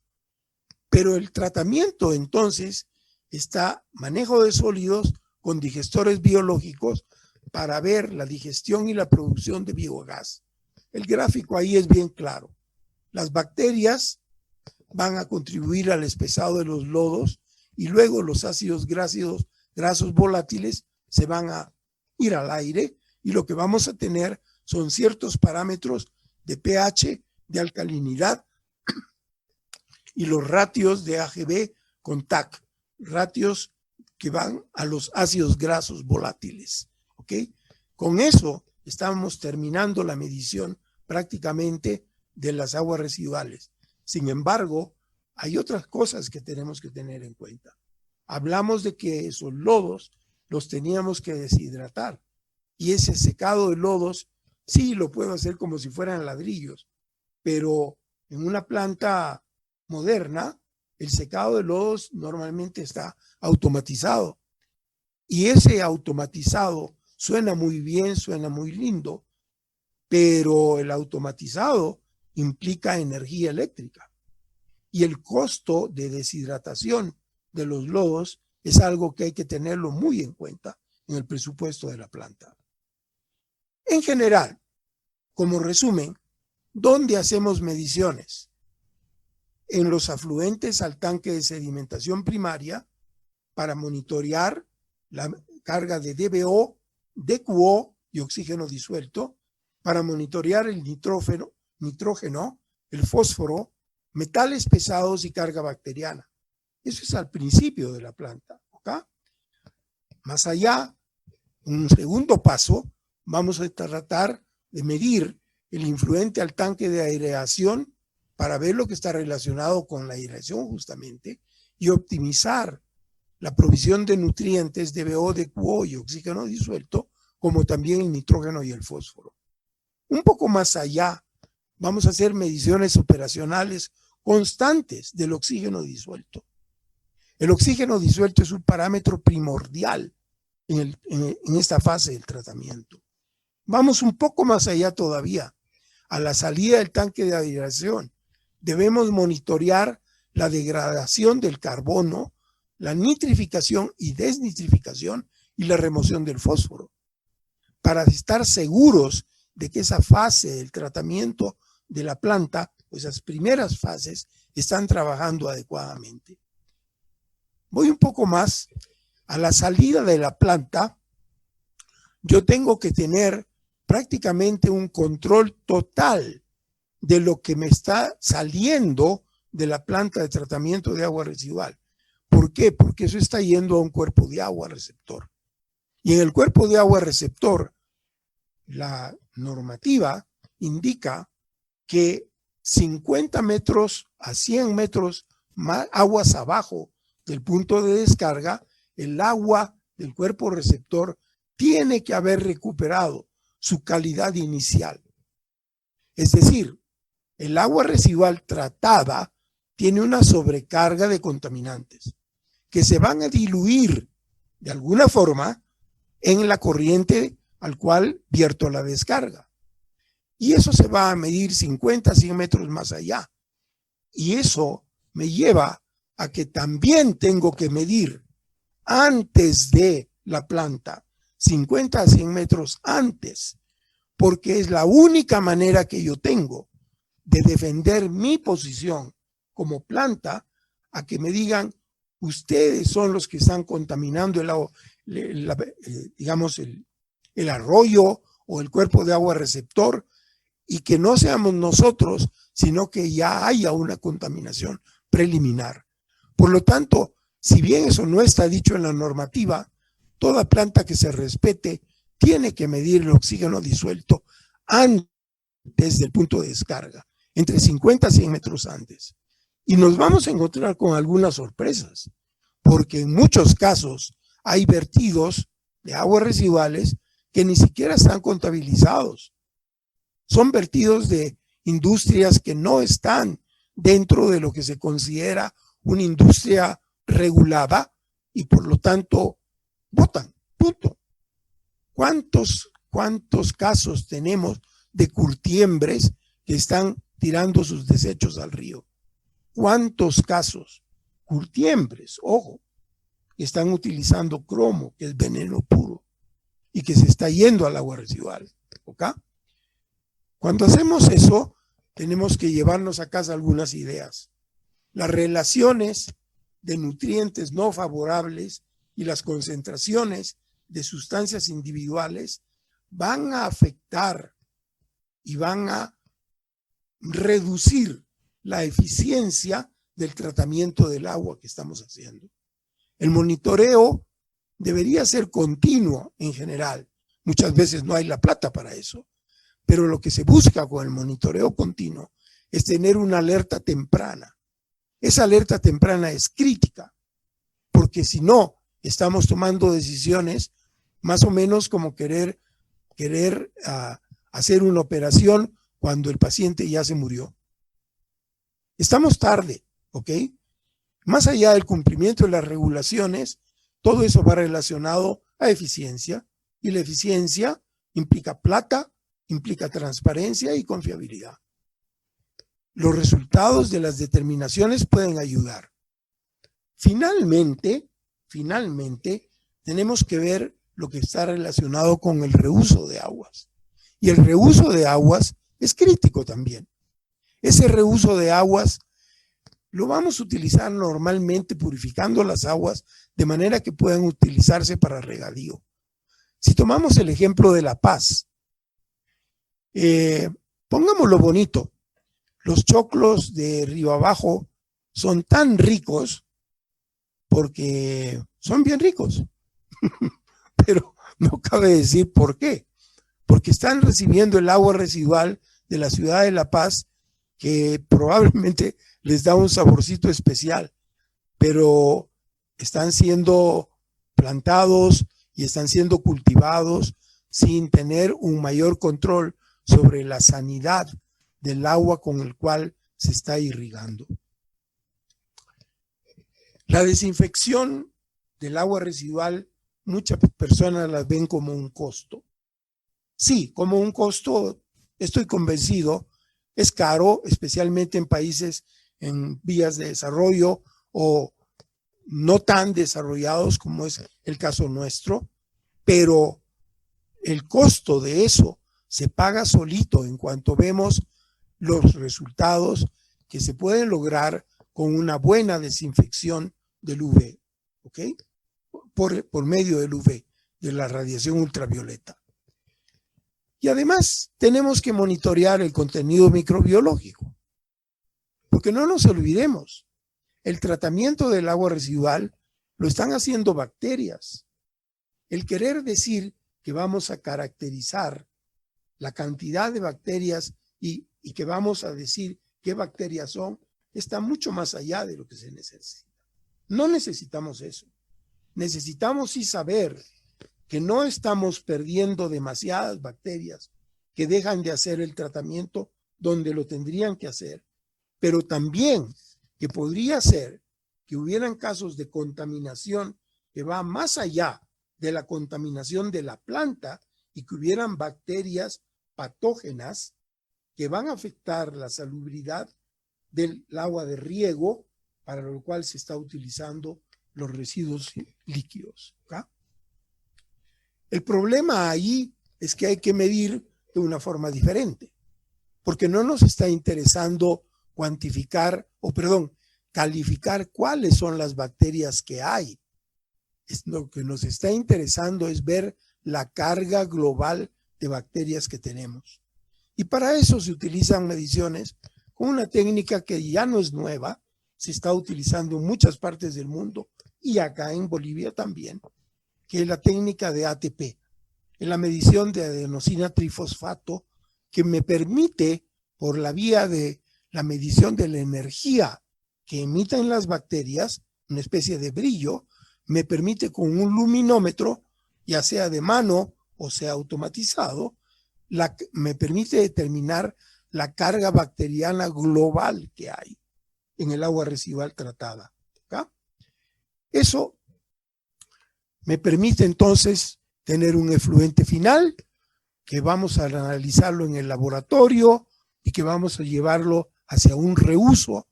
Pero el tratamiento entonces está manejo de sólidos con digestores biológicos para ver la digestión y la producción de biogás. El gráfico ahí es bien claro. Las bacterias van a contribuir al espesado de los lodos y luego los ácidos grasos volátiles se van a ir al aire y lo que vamos a tener son ciertos parámetros de pH, de alcalinidad y los ratios de AGV con TAC, ratios que van a los ácidos grasos volátiles. ¿Ok? Con eso estamos terminando la medición prácticamente de las aguas residuales. Sin embargo, hay otras cosas que tenemos que tener en cuenta. Hablamos de que esos lodos los teníamos que deshidratar y ese secado de lodos sí lo puedo hacer como si fueran ladrillos, pero en una planta moderna el secado de lodos normalmente está automatizado y ese automatizado suena muy bien, suena muy lindo, pero el automatizado implica energía eléctrica y el costo de deshidratación de los lodos es algo que hay que tenerlo muy en cuenta en el presupuesto de la planta. En general, como resumen, ¿dónde hacemos mediciones? En los afluentes al tanque de sedimentación primaria para monitorear la carga de DBO, DQO y oxígeno disuelto, para monitorear el nitrógeno, el fósforo, metales pesados y carga bacteriana. Eso es al principio de la planta. ¿Okay? Más allá, un segundo paso, vamos a tratar de medir el influente al tanque de aireación para ver lo que está relacionado con la aireación justamente y optimizar la provisión de nutrientes DBO, DQO y oxígeno disuelto, como también el nitrógeno y el fósforo. Un poco más allá, vamos a hacer mediciones operacionales constantes del oxígeno disuelto. El oxígeno disuelto es un parámetro primordial en esta fase del tratamiento. Vamos un poco más allá todavía. A la salida del tanque de aireación, debemos monitorear la degradación del carbono, la nitrificación y desnitrificación y la remoción del fósforo, para estar seguros de que esa fase del tratamiento de la planta, esas primeras fases, están trabajando adecuadamente. Voy un poco más. A la salida de la planta, yo tengo que tener prácticamente un control total de lo que me está saliendo de la planta de tratamiento de agua residual, porque ¿Por qué? Porque eso está yendo a un cuerpo de agua receptor. Y en el cuerpo de agua receptor, la normativa indica que 50 metros a 100 metros más aguas abajo del punto de descarga, el agua del cuerpo receptor tiene que haber recuperado su calidad inicial. Es decir, el agua residual tratada tiene una sobrecarga de contaminantes que se van a diluir de alguna forma en la corriente al cual vierto la descarga. Y eso se va a medir 50, 100 metros más allá. Y eso me lleva a que también tengo que medir antes de la planta, 50 a 100 metros antes, porque es la única manera que yo tengo de defender mi posición como planta, a que me digan, ustedes son los que están contaminando el arroyo o el cuerpo de agua receptor, y que no seamos nosotros, sino que ya haya una contaminación preliminar. Por lo tanto, si bien eso no está dicho en la normativa, toda planta que se respete tiene que medir el oxígeno disuelto antes del punto de descarga, entre 50 y 100 metros antes. Y nos vamos a encontrar con algunas sorpresas, porque en muchos casos hay vertidos de aguas residuales que ni siquiera están contabilizados. Son vertidos de industrias que no están dentro de lo que se considera una industria regulada y por lo tanto botan, punto. ¿Cuántos casos tenemos de curtiembres que están tirando sus desechos al río? ¿Cuántos casos? Curtiembres, ojo, que están utilizando cromo, que es veneno puro, y que se está yendo al agua residual. ¿Ok? Cuando hacemos eso, tenemos que llevarnos a casa algunas ideas. Las relaciones de nutrientes no favorables y las concentraciones de sustancias individuales van a afectar y van a reducir la eficiencia del tratamiento del agua que estamos haciendo. El monitoreo debería ser continuo en general. Muchas veces no hay la plata para eso. Pero lo que se busca con el monitoreo continuo es tener una alerta temprana. Esa alerta temprana es crítica, porque si no, estamos tomando decisiones más o menos como querer hacer una operación cuando el paciente ya se murió. Estamos tarde, ¿ok? Más allá del cumplimiento de las regulaciones, todo eso va relacionado a eficiencia, y la eficiencia implica plata, implica transparencia y confiabilidad. Los resultados de las determinaciones pueden ayudar. Finalmente, tenemos que ver lo que está relacionado con el reuso de aguas. Y el reuso de aguas es crítico también. Ese reuso de aguas lo vamos a utilizar normalmente purificando las aguas de manera que puedan utilizarse para regadío. Si tomamos el ejemplo de La Paz, pongámoslo bonito, los choclos de Río Abajo son tan ricos porque son bien ricos, pero no cabe decir por qué, porque están recibiendo el agua residual de la ciudad de La Paz, que probablemente les da un saborcito especial, pero están siendo plantados y están siendo cultivados sin tener un mayor control sobre la sanidad del agua con el cual se está irrigando. La desinfección del agua residual, muchas personas las ven como un costo. Sí, como un costo, estoy convencido, es caro, especialmente en países en vías de desarrollo o no tan desarrollados como es el caso nuestro, pero el costo de eso se paga solito en cuanto vemos los resultados que se pueden lograr con una buena desinfección del UV, ¿ok? Por medio del UV, de la radiación ultravioleta. Y además tenemos que monitorear el contenido microbiológico, porque no nos olvidemos, el tratamiento del agua residual lo están haciendo bacterias. El querer decir que vamos a caracterizar la cantidad de bacterias y que vamos a decir qué bacterias son, está mucho más allá de lo que se necesita. No necesitamos eso. Necesitamos sí saber que no estamos perdiendo demasiadas bacterias que dejan de hacer el tratamiento donde lo tendrían que hacer, pero también que podría ser que hubieran casos de contaminación que va más allá de la contaminación de la planta y que hubieran bacterias patógenas que van a afectar la salubridad del agua de riego, para lo cual se está utilizando los residuos líquidos. ¿Okay? El problema ahí es que hay que medir de una forma diferente, porque no nos está interesando calificar cuáles son las bacterias que hay. Lo que nos está interesando es ver la carga global de bacterias que tenemos. Y para eso se utilizan mediciones con una técnica que ya no es nueva, se está utilizando en muchas partes del mundo y acá en Bolivia también, que es la técnica de ATP, en la medición de adenosina trifosfato, que me permite, por la vía de la medición de la energía que emiten las bacterias, una especie de brillo, me permite con un luminómetro, ya sea de mano o sea automatizado, me permite determinar la carga bacteriana global que hay en el agua residual tratada. ¿Okay? Eso me permite entonces tener un efluente final que vamos a analizarlo en el laboratorio y que vamos a llevarlo hacia un reuso.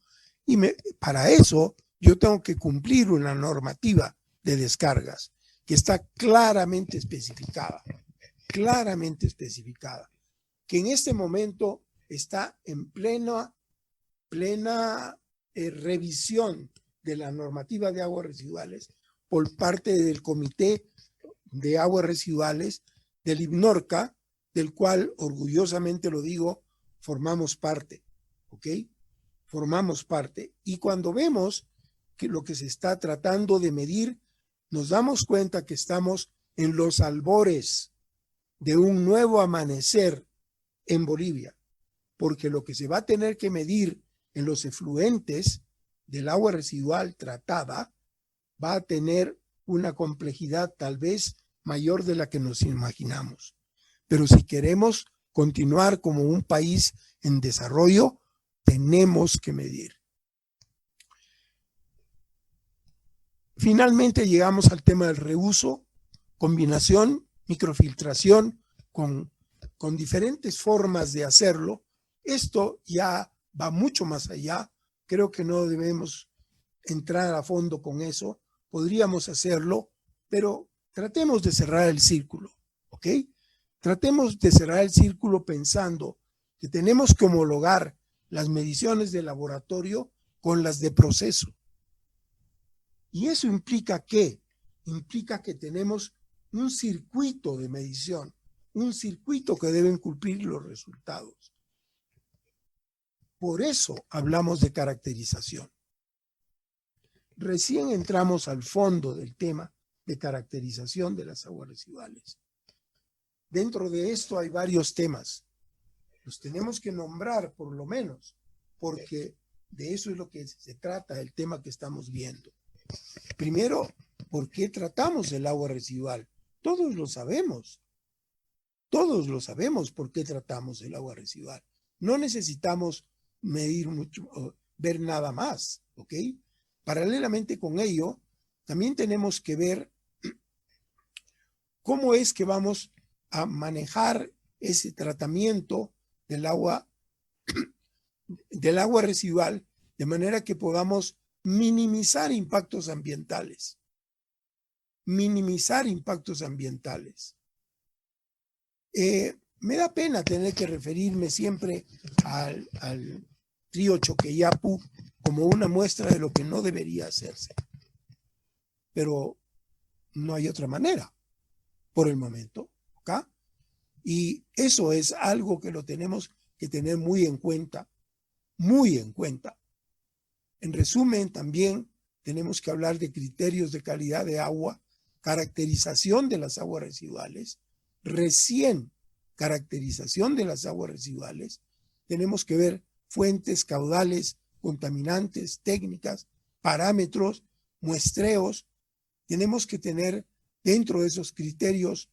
Y para eso yo tengo que cumplir una normativa de descargas que está claramente especificada, que en este momento está en plena revisión de la normativa de aguas residuales por parte del Comité de Aguas Residuales del IBNORCA, del cual orgullosamente lo digo, formamos parte, ¿ok? Formamos parte. Y cuando vemos que lo que se está tratando de medir, nos damos cuenta que estamos en los albores de un nuevo amanecer en Bolivia, porque lo que se va a tener que medir en los efluentes del agua residual tratada va a tener una complejidad tal vez mayor de la que nos imaginamos. Pero si queremos continuar como un país en desarrollo, tenemos que medir. Finalmente llegamos al tema del reuso, combinación, microfiltración con diferentes formas de hacerlo. Esto ya va mucho más allá. Creo que no debemos entrar a fondo con eso. Podríamos hacerlo, pero tratemos de cerrar el círculo, ¿ok? Tratemos de cerrar el círculo pensando que tenemos que homologar las mediciones de laboratorio con las de proceso. Y eso implica ¿qué? Implica que tenemos un circuito de medición, un circuito que deben cumplir los resultados. Por eso hablamos de caracterización. Recién entramos al fondo del tema de caracterización de las aguas residuales. Dentro de esto hay varios temas. Los tenemos que nombrar por lo menos, porque de eso es lo que se trata el tema que estamos viendo. Primero, ¿por qué tratamos el agua residual? Todos lo sabemos. Todos lo sabemos por qué tratamos el agua residual. No necesitamos medir mucho, ver nada más, ¿ok? Paralelamente con ello, también tenemos que ver cómo es que vamos a manejar ese tratamiento del agua residual de manera que podamos minimizar impactos ambientales. Minimizar impactos ambientales. Me da pena tener que referirme siempre al río Choqueyapu como una muestra de lo que no debería hacerse. Pero no hay otra manera por el momento, ¿ok? Y eso es algo que lo tenemos que tener muy en cuenta, muy en cuenta. En resumen, también tenemos que hablar de criterios de calidad de agua, caracterización de las aguas residuales, recién caracterización de las aguas residuales, tenemos que ver fuentes, caudales, contaminantes, técnicas, parámetros, muestreos. Tenemos que tener dentro de esos criterios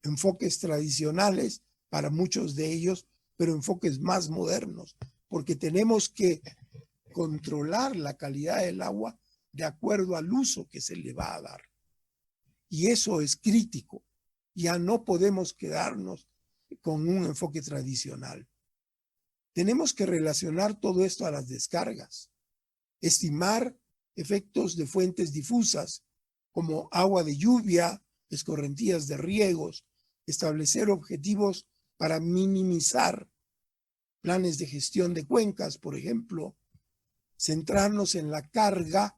enfoques tradicionales para muchos de ellos, pero enfoques más modernos, porque tenemos que controlar la calidad del agua de acuerdo al uso que se le va a dar. Y eso es crítico. Ya no podemos quedarnos con un enfoque tradicional. Tenemos que relacionar todo esto a las descargas, estimar efectos de fuentes difusas como agua de lluvia, escorrentías de riegos, establecer objetivos para minimizar planes de gestión de cuencas, por ejemplo, centrarnos en la carga,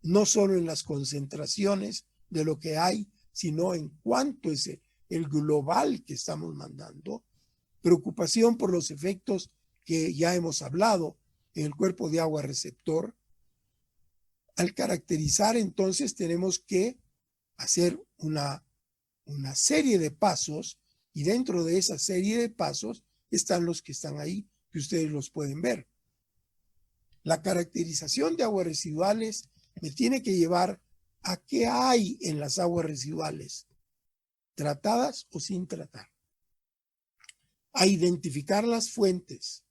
no solo en las concentraciones de lo que hay, sino en cuánto es el global que estamos mandando, preocupación por los efectos que ya hemos hablado en el cuerpo de agua receptor. Al caracterizar, entonces, tenemos que hacer una serie de pasos, y dentro de esa serie de pasos están los que están ahí, que ustedes los pueden ver. La caracterización de aguas residuales me tiene que llevar a qué hay en las aguas residuales, tratadas o sin tratar, a identificar las fuentes,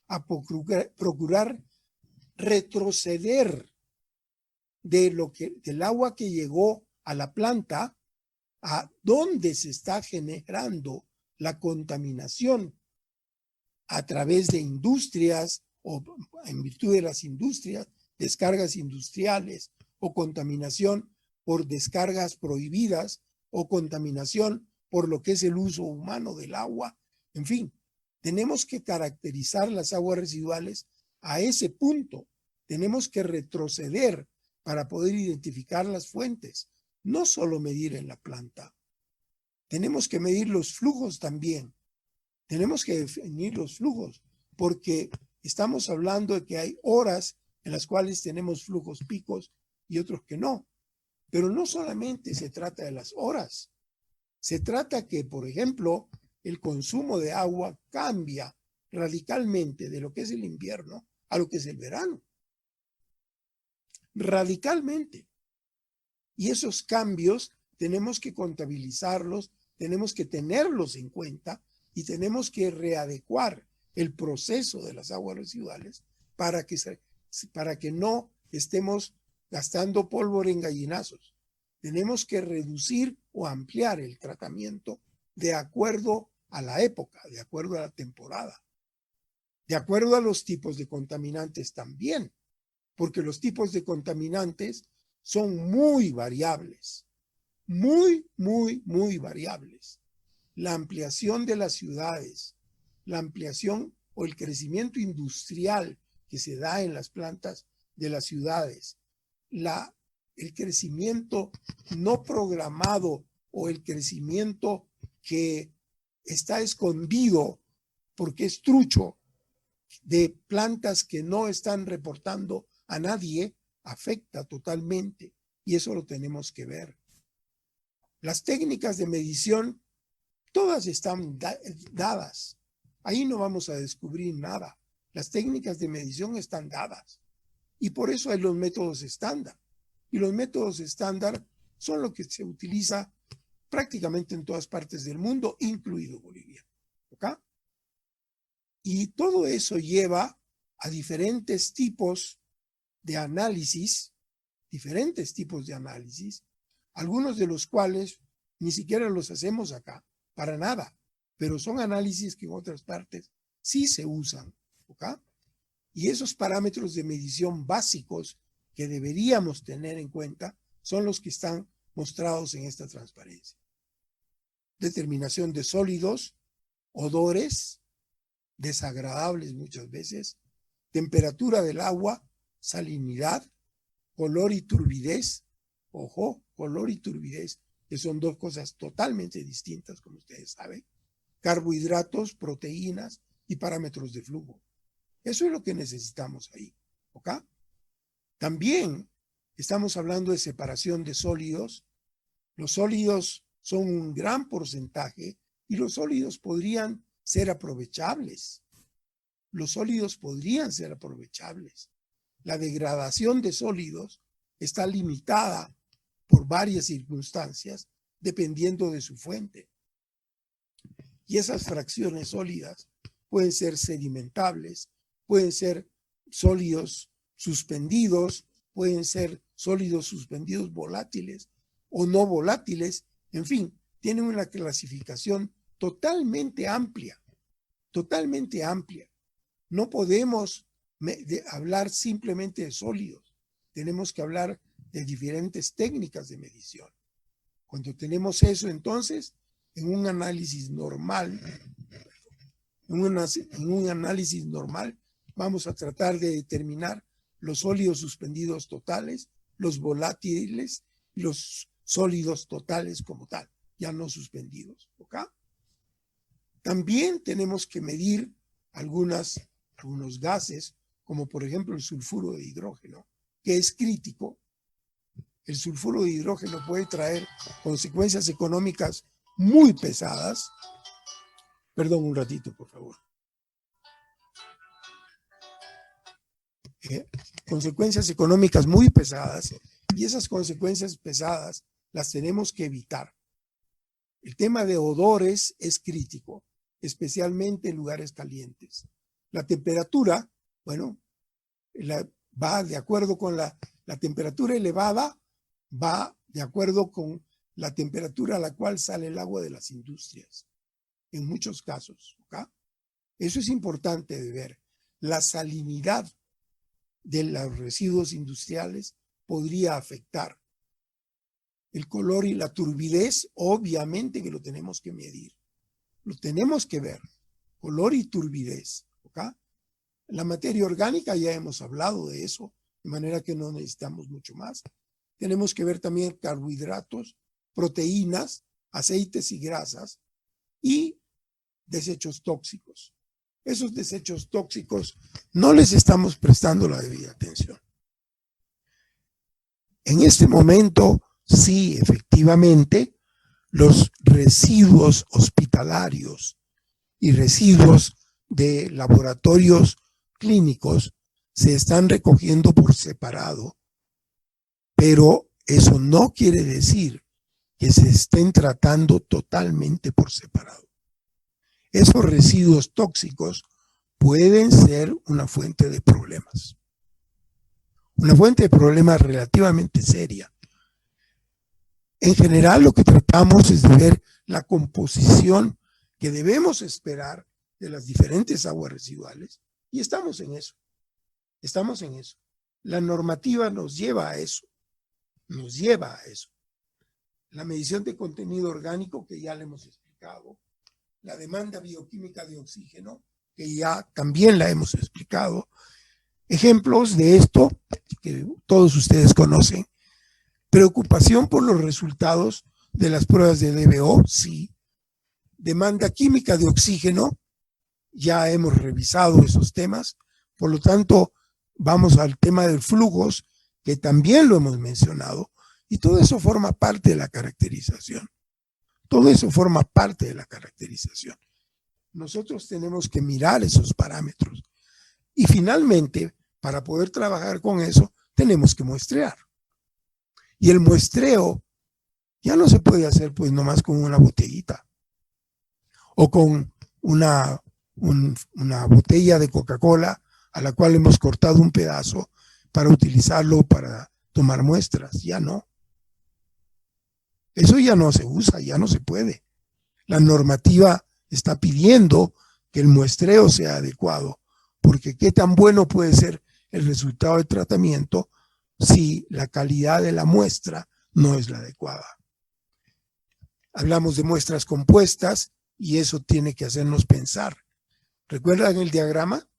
a procurar retroceder del agua que llegó a la planta a dónde se está generando la contaminación a través de industrias o en virtud de las industrias, descargas industriales o contaminación por descargas prohibidas o contaminación por lo que es el uso humano del agua. En fin, tenemos que caracterizar las aguas residuales a ese punto. Tenemos que retroceder para poder identificar las fuentes, no solo medir en la planta. Tenemos que medir los flujos también. Tenemos que definir los flujos, porque estamos hablando de que hay horas en las cuales tenemos flujos picos y otros que no. Pero no solamente se trata de las horas. Se trata que, por ejemplo, el consumo de agua cambia radicalmente de lo que es el invierno a lo que es el verano. Radicalmente. Y esos cambios tenemos que contabilizarlos, tenemos que tenerlos en cuenta y tenemos que readecuar el proceso de las aguas residuales para que no estemos gastando pólvora en gallinazos. Tenemos que reducir o ampliar el tratamiento de acuerdo a la época, de acuerdo a la temporada, de acuerdo a los tipos de contaminantes también, porque los tipos de contaminantes son muy variables, muy variables. La ampliación de las ciudades, la ampliación o el crecimiento industrial que se da en las plantas de las ciudades, el crecimiento no programado o el crecimiento que está escondido porque es trucho de plantas que no están reportando a nadie, afecta totalmente, y eso lo tenemos que ver. Las técnicas de medición, todas están dadas. Ahí no vamos a descubrir nada. Las técnicas de medición están dadas. Y por eso hay los métodos estándar. Y los métodos estándar son lo que se utiliza prácticamente en todas partes del mundo, incluido Bolivia. ¿Ok? Y todo eso lleva a diferentes tipos de análisis, algunos de los cuales ni siquiera los hacemos acá, para nada, pero son análisis que en otras partes sí se usan, ¿ok? Y esos parámetros de medición básicos que deberíamos tener en cuenta son los que están mostrados en esta transparencia. Determinación de sólidos, odores, desagradables muchas veces, temperatura del agua, salinidad, color y turbidez. Ojo, color y turbidez, que son dos cosas totalmente distintas, como ustedes saben. Carbohidratos, proteínas y parámetros de flujo. Eso es lo que necesitamos ahí. ¿Ok? También estamos hablando de separación de sólidos. Los sólidos son un gran porcentaje y los sólidos podrían ser aprovechables. Los sólidos podrían ser aprovechables. La degradación de sólidos está limitada por varias circunstancias dependiendo de su fuente. Y esas fracciones sólidas pueden ser sedimentables, pueden ser sólidos suspendidos, pueden ser sólidos suspendidos volátiles o no volátiles. En fin, tienen una clasificación totalmente amplia, totalmente amplia. No podemos hablar simplemente de sólidos, tenemos que hablar de diferentes técnicas de medición. Cuando tenemos eso, entonces, en un análisis normal, vamos a tratar de determinar los sólidos suspendidos totales, los volátiles y los sólidos totales como tal, ya no suspendidos. ¿Ok? También tenemos que medir algunos gases, como por ejemplo el sulfuro de hidrógeno, que es crítico. El sulfuro de hidrógeno puede traer consecuencias económicas muy pesadas. Perdón, un ratito, por favor. Consecuencias económicas muy pesadas, y esas consecuencias pesadas las tenemos que evitar. El tema de odores es crítico, especialmente en lugares calientes. La temperatura, bueno, va de acuerdo con la temperatura elevada, va de acuerdo con la temperatura a la cual sale el agua de las industrias, en muchos casos. ¿Okay? Eso es importante de ver. La salinidad de los residuos industriales podría afectar el color y la turbidez. Obviamente que lo tenemos que medir, lo tenemos que ver, color y turbidez. ¿Okay? La materia orgánica ya hemos hablado de eso, de manera que no necesitamos mucho más. Tenemos que ver también carbohidratos, proteínas, aceites y grasas y desechos tóxicos. Esos desechos tóxicos no les estamos prestando la debida atención. En este momento, sí, efectivamente, los residuos hospitalarios y residuos de laboratorios clínicos se están recogiendo por separado, pero eso no quiere decir que se estén tratando totalmente por separado. Esos residuos tóxicos pueden ser una fuente de problemas. Una fuente de problemas relativamente seria. En general, lo que tratamos es de ver la composición que debemos esperar de las diferentes aguas residuales, y estamos en eso. Estamos en eso. La normativa nos lleva a eso. Nos lleva a eso. La medición de contenido orgánico, que ya le hemos explicado. La demanda bioquímica de oxígeno, que ya también la hemos explicado. Ejemplos de esto que todos ustedes conocen. Preocupación por los resultados de las pruebas de DBO, sí. Demanda química de oxígeno, ya hemos revisado esos temas. Por lo tanto, vamos al tema de flujos, que también lo hemos mencionado, y todo eso forma parte de la caracterización. Todo eso forma parte de la caracterización. Nosotros tenemos que mirar esos parámetros. Y finalmente, para poder trabajar con eso, tenemos que muestrear. Y el muestreo ya no se puede hacer pues nomás con una botellita o con una botella de Coca-Cola a la cual hemos cortado un pedazo para utilizarlo para tomar muestras. Ya no. Eso ya no se usa, ya no se puede. La normativa está pidiendo que el muestreo sea adecuado, porque qué tan bueno puede ser el resultado del tratamiento si la calidad de la muestra no es la adecuada. Hablamos de muestras compuestas y eso tiene que hacernos pensar. ¿Recuerdan el diagrama?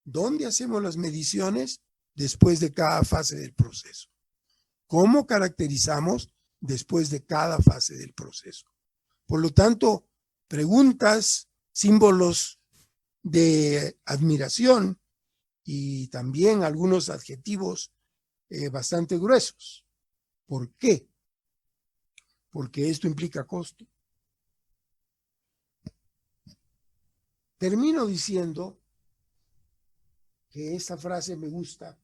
¿Dónde hacemos las mediciones? Después de cada fase del proceso. ¿Cómo caracterizamos después de cada fase del proceso? Por lo tanto, preguntas, símbolos de admiración y también algunos adjetivos bastante gruesos. ¿Por qué? Porque esto implica costo. Termino diciendo que esta frase me gusta.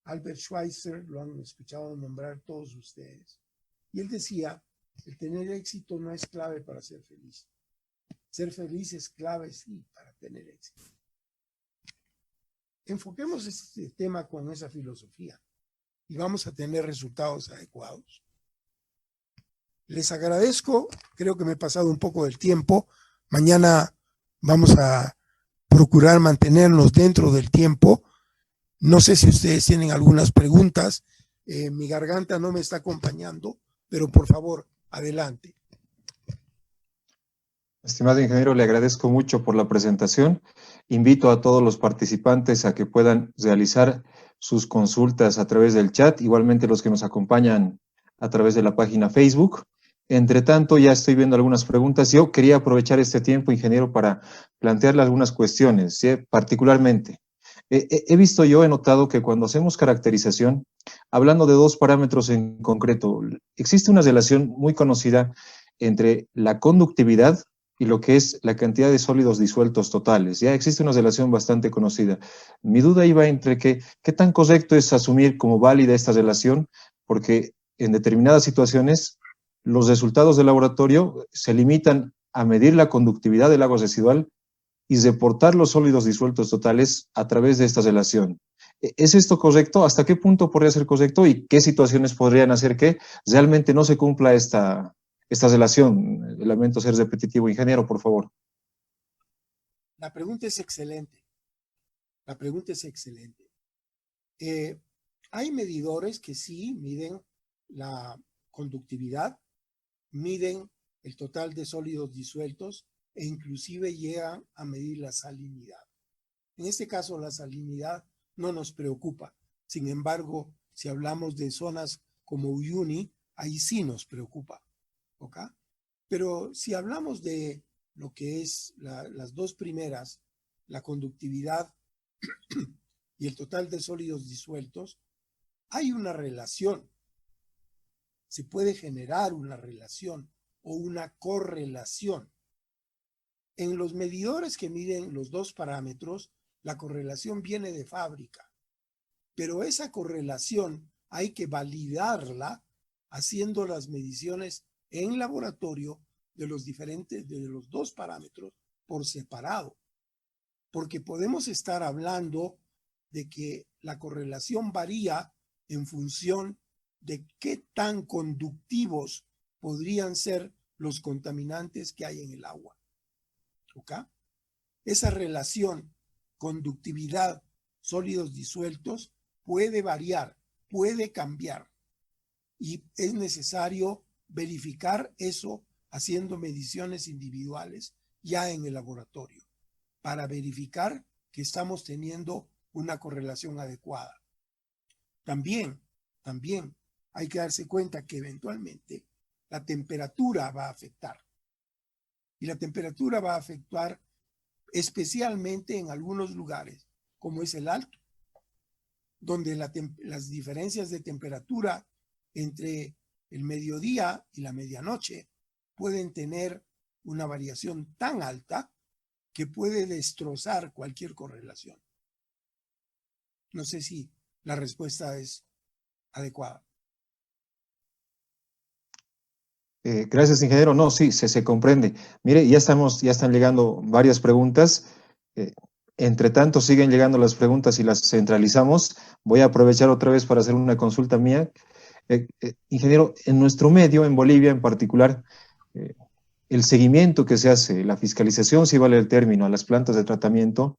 Albert Schweitzer, lo han escuchado nombrar todos ustedes. Y él decía, el tener éxito no es clave para ser feliz. Ser feliz es clave, sí, para tener éxito. Enfoquemos este tema con esa filosofía y vamos a tener resultados adecuados. Les agradezco, creo que me he pasado un poco del tiempo. Mañana vamos a procurar mantenernos dentro del tiempo. No sé si ustedes tienen algunas preguntas. Mi garganta no me está acompañando, pero por favor, adelante. Estimado ingeniero, le agradezco mucho por la presentación. Invito a todos los participantes a que puedan realizar sus consultas a través del chat, igualmente los que nos acompañan a través de la página Facebook. Entre tanto, ya estoy viendo algunas preguntas. Yo quería aprovechar este tiempo, ingeniero, para plantearle algunas cuestiones, ¿sí? Particularmente. He notado que cuando hacemos caracterización, hablando de dos parámetros en concreto, existe una relación muy conocida entre la conductividad y lo que es la cantidad de sólidos disueltos totales. Ya existe una relación bastante conocida. Mi duda iba entre qué tan correcto es asumir como válida esta relación, porque en determinadas situaciones los resultados del laboratorio se limitan a medir la conductividad del agua residual y reportar los sólidos disueltos totales a través de esta relación. ¿Es esto correcto? ¿Hasta qué punto podría ser correcto? ¿Y qué situaciones podrían hacer que realmente no se cumpla esta relación? Lamento ser repetitivo, ingeniero, por favor. La pregunta es excelente. La pregunta es excelente. Hay medidores que sí miden la conductividad, miden el total de sólidos disueltos e inclusive llegan a medir la salinidad. En este caso, la salinidad no nos preocupa. Sin embargo, si hablamos de zonas como Uyuni, ahí sí nos preocupa. ¿Ok? Pero si hablamos de lo que es las dos primeras, la conductividad y el total de sólidos disueltos, hay una relación. Se puede generar una relación o una correlación. En los medidores que miden los dos parámetros, la correlación viene de fábrica, pero esa correlación hay que validarla haciendo las mediciones en laboratorio de los dos parámetros por separado, porque podemos estar hablando de que la correlación varía en función de qué tan conductivos podrían ser los contaminantes que hay en el agua. ¿Ok? Esa relación conductividad, sólidos disueltos puede variar, puede cambiar y es necesario verificar eso haciendo mediciones individuales ya en el laboratorio para verificar que estamos teniendo una correlación adecuada. También hay que darse cuenta que eventualmente la temperatura va a afectar. Y la temperatura va a afectar especialmente en algunos lugares, como es el Alto, donde las diferencias de temperatura entre el mediodía y la medianoche pueden tener una variación tan alta que puede destrozar cualquier correlación. No sé si la respuesta es adecuada. Gracias, ingeniero. No, sí, se comprende. Mire, ya están llegando varias preguntas. Entre tanto, siguen llegando las preguntas y las centralizamos. Voy a aprovechar otra vez para hacer una consulta mía. Ingeniero, en nuestro medio, en Bolivia en particular, el seguimiento que se hace, la fiscalización, si vale el término, a las plantas de tratamiento,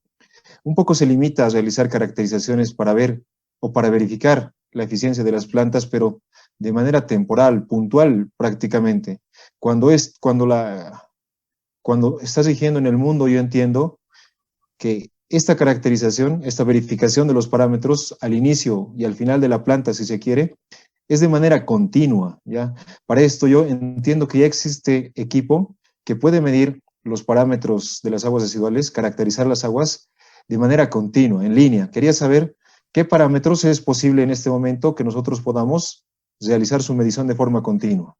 un poco se limita a realizar caracterizaciones para ver o para verificar la eficiencia de las plantas, pero de manera temporal, puntual prácticamente. Cuando está rigiendo en el mundo, yo entiendo que esta caracterización, esta verificación de los parámetros al inicio y al final de la planta, si se quiere, es de manera continua, ¿ya? Para esto yo entiendo que ya existe equipo que puede medir los parámetros de las aguas residuales, caracterizar las aguas de manera continua, en línea. Quería saber ¿Qué parámetros es posible en este momento que nosotros podamos realizar su medición de forma continua?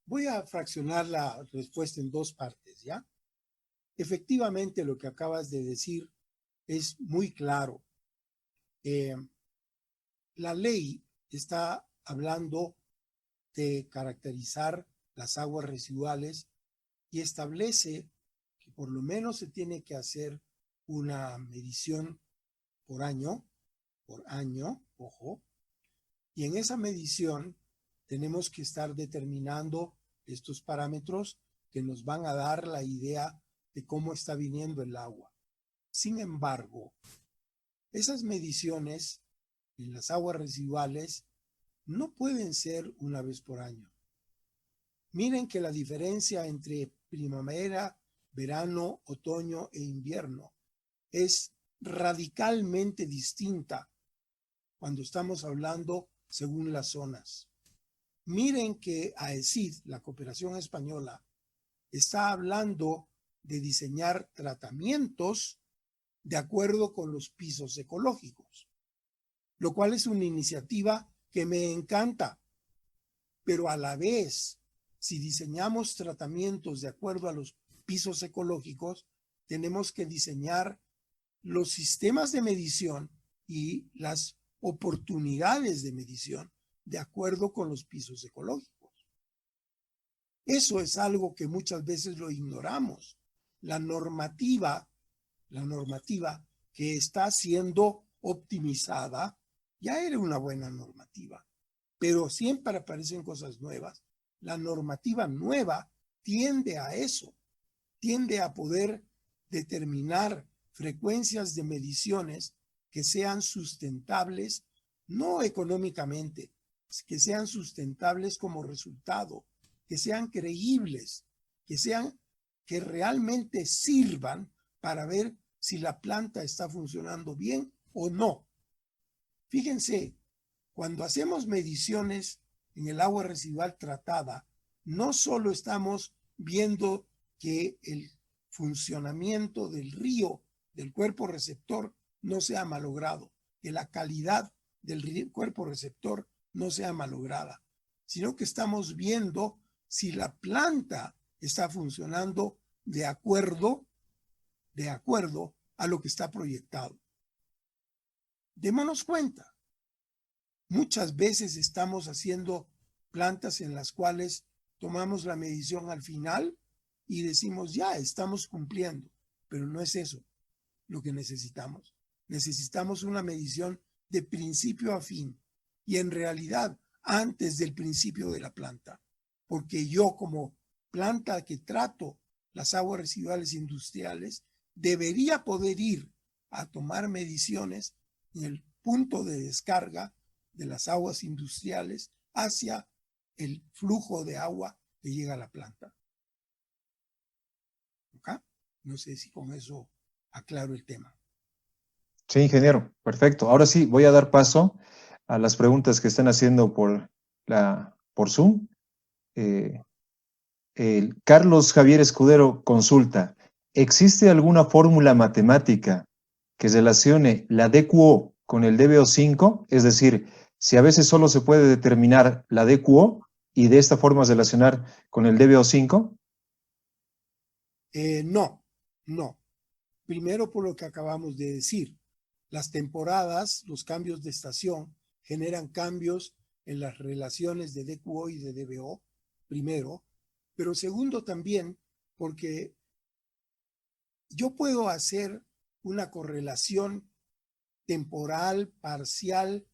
Voy a fraccionar la respuesta en dos partes, ¿ya? Efectivamente, lo que acabas de decir es muy claro. La ley está hablando de caracterizar las aguas residuales y establece que por lo menos se tiene que hacer una medición por año, ojo, y en esa medición tenemos que estar determinando estos parámetros que nos van a dar la idea de cómo está viniendo el agua. Sin embargo, esas mediciones en las aguas residuales no pueden ser una vez por año. Miren que la diferencia entre primavera, verano, otoño e invierno es radicalmente distinta cuando estamos hablando según las zonas. Miren que AECID, la Cooperación Española, está hablando de diseñar tratamientos de acuerdo con los pisos ecológicos, lo cual es una iniciativa que me encanta, pero a la vez, si diseñamos tratamientos de acuerdo a los pisos ecológicos, tenemos que diseñar los sistemas de medición y las oportunidades de medición de acuerdo con los pisos ecológicos. Eso es algo que muchas veces lo ignoramos. La normativa que está siendo optimizada ya era una buena normativa, pero siempre aparecen cosas nuevas. La normativa nueva tiende a eso, tiende a poder determinar frecuencias de mediciones que sean sustentables, no económicamente, que sean sustentables como resultado, que sean creíbles, que realmente sirvan para ver si la planta está funcionando bien o no. Fíjense, cuando hacemos mediciones en el agua residual tratada, no solo estamos viendo que el funcionamiento del río, del cuerpo receptor, no sea malogrado, que la calidad del cuerpo receptor no sea malograda, sino que estamos viendo si la planta está funcionando de acuerdo a lo que está proyectado. Démonos cuenta, muchas veces estamos haciendo plantas en las cuales tomamos la medición al final y decimos, ya, estamos cumpliendo, pero no es eso lo que necesitamos. Necesitamos una medición de principio a fin y en realidad antes del principio de la planta, porque yo como planta que trato las aguas residuales industriales debería poder ir a tomar mediciones en el punto de descarga de las aguas industriales hacia el flujo de agua que llega a la planta. ¿Ok? No sé si con eso aclaro el tema. Sí, ingeniero, perfecto. Ahora sí, voy a dar paso a las preguntas que están haciendo por Zoom. Carlos Javier Escudero consulta, ¿existe alguna fórmula matemática que relacione la DQO con el DBO5? Es decir, si a veces solo se puede determinar la DQO y de esta forma relacionar con el DBO5. No. Primero por lo que acabamos de decir. Las temporadas, los cambios de estación, generan cambios en las relaciones de DQO y de DBO, primero. Pero segundo también porque yo puedo hacer una correlación temporal, parcial,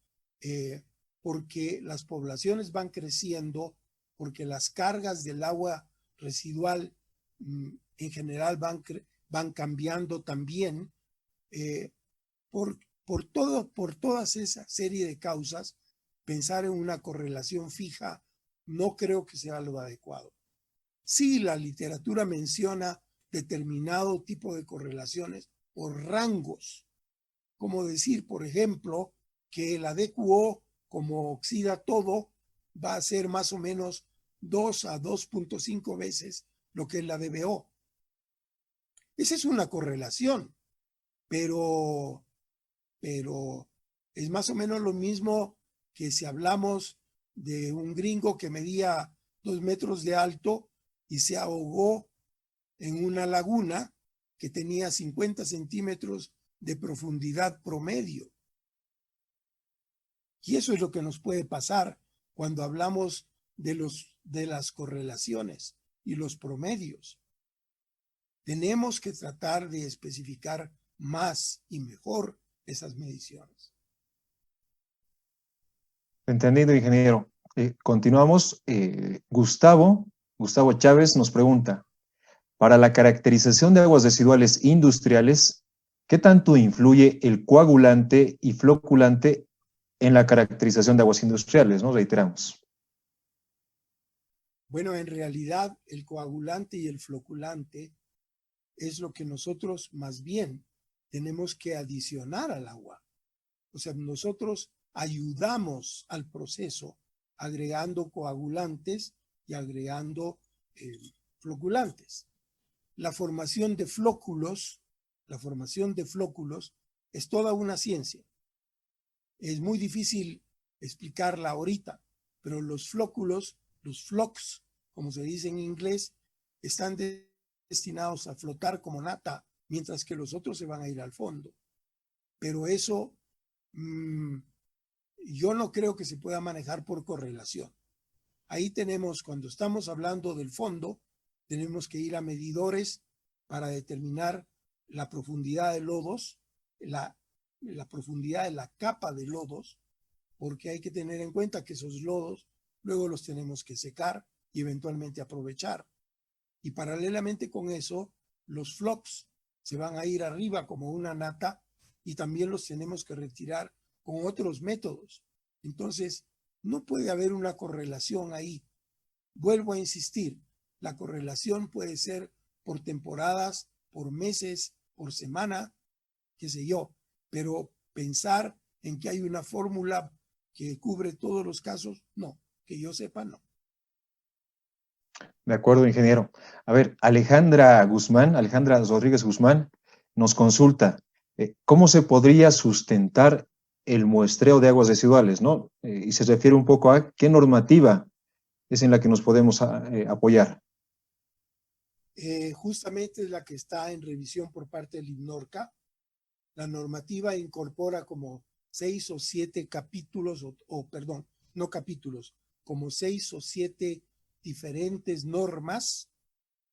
porque las poblaciones van creciendo, porque las cargas del agua residual en general van cambiando también, por toda esa serie de causas. Pensar en una correlación fija no creo que sea lo adecuado. Sí, la literatura menciona determinado tipo de correlaciones o rangos, como decir, por ejemplo, que la DQO, como oxida todo, va a ser más o menos 2 a 2.5 veces lo que es la DBO. Esa es una correlación, pero es más o menos lo mismo que si hablamos de un gringo que medía 2 metros de alto y se ahogó en una laguna que tenía 50 centímetros de profundidad promedio. Y eso es lo que nos puede pasar cuando hablamos de las correlaciones y los promedios. Tenemos que tratar de especificar más y mejor esas mediciones. Entendido, ingeniero. Continuamos. Gustavo Chávez nos pregunta, para la caracterización de aguas residuales industriales, ¿qué tanto influye el coagulante y floculante en la caracterización de aguas industriales? Nos reiteramos. Bueno, en realidad el coagulante y el floculante es lo que nosotros más bien tenemos que adicionar al agua. O sea, nosotros ayudamos al proceso agregando coagulantes y agregando floculantes. La formación de flóculos es toda una ciencia. Es muy difícil explicarla ahorita, pero los flóculos, los flocks, como se dice en inglés, están destinados a flotar como nata, mientras que los otros se van a ir al fondo. Pero eso yo no creo que se pueda manejar por correlación. Ahí tenemos, cuando estamos hablando del fondo, tenemos que ir a medidores para determinar la profundidad de lodos, la profundidad de la capa de lodos, porque hay que tener en cuenta que esos lodos luego los tenemos que secar y eventualmente aprovechar. Y paralelamente con eso, los flocks se van a ir arriba como una nata y también los tenemos que retirar con otros métodos. Entonces, no puede haber una correlación ahí. Vuelvo a insistir, la correlación puede ser por temporadas, por meses, por semana, qué sé yo, pero pensar en que hay una fórmula que cubre todos los casos, no, que yo sepa, no. De acuerdo, ingeniero. A ver, Alejandra Rodríguez Guzmán, nos consulta, ¿cómo se podría sustentar el muestreo de aguas residuales, ¿no? Y se refiere un poco a qué normativa es en la que nos podemos apoyar. Justamente es la que está en revisión por parte del INNORCA. La normativa incorpora como 6 o 7 capítulos, perdón, no capítulos, como 6 o 7 diferentes normas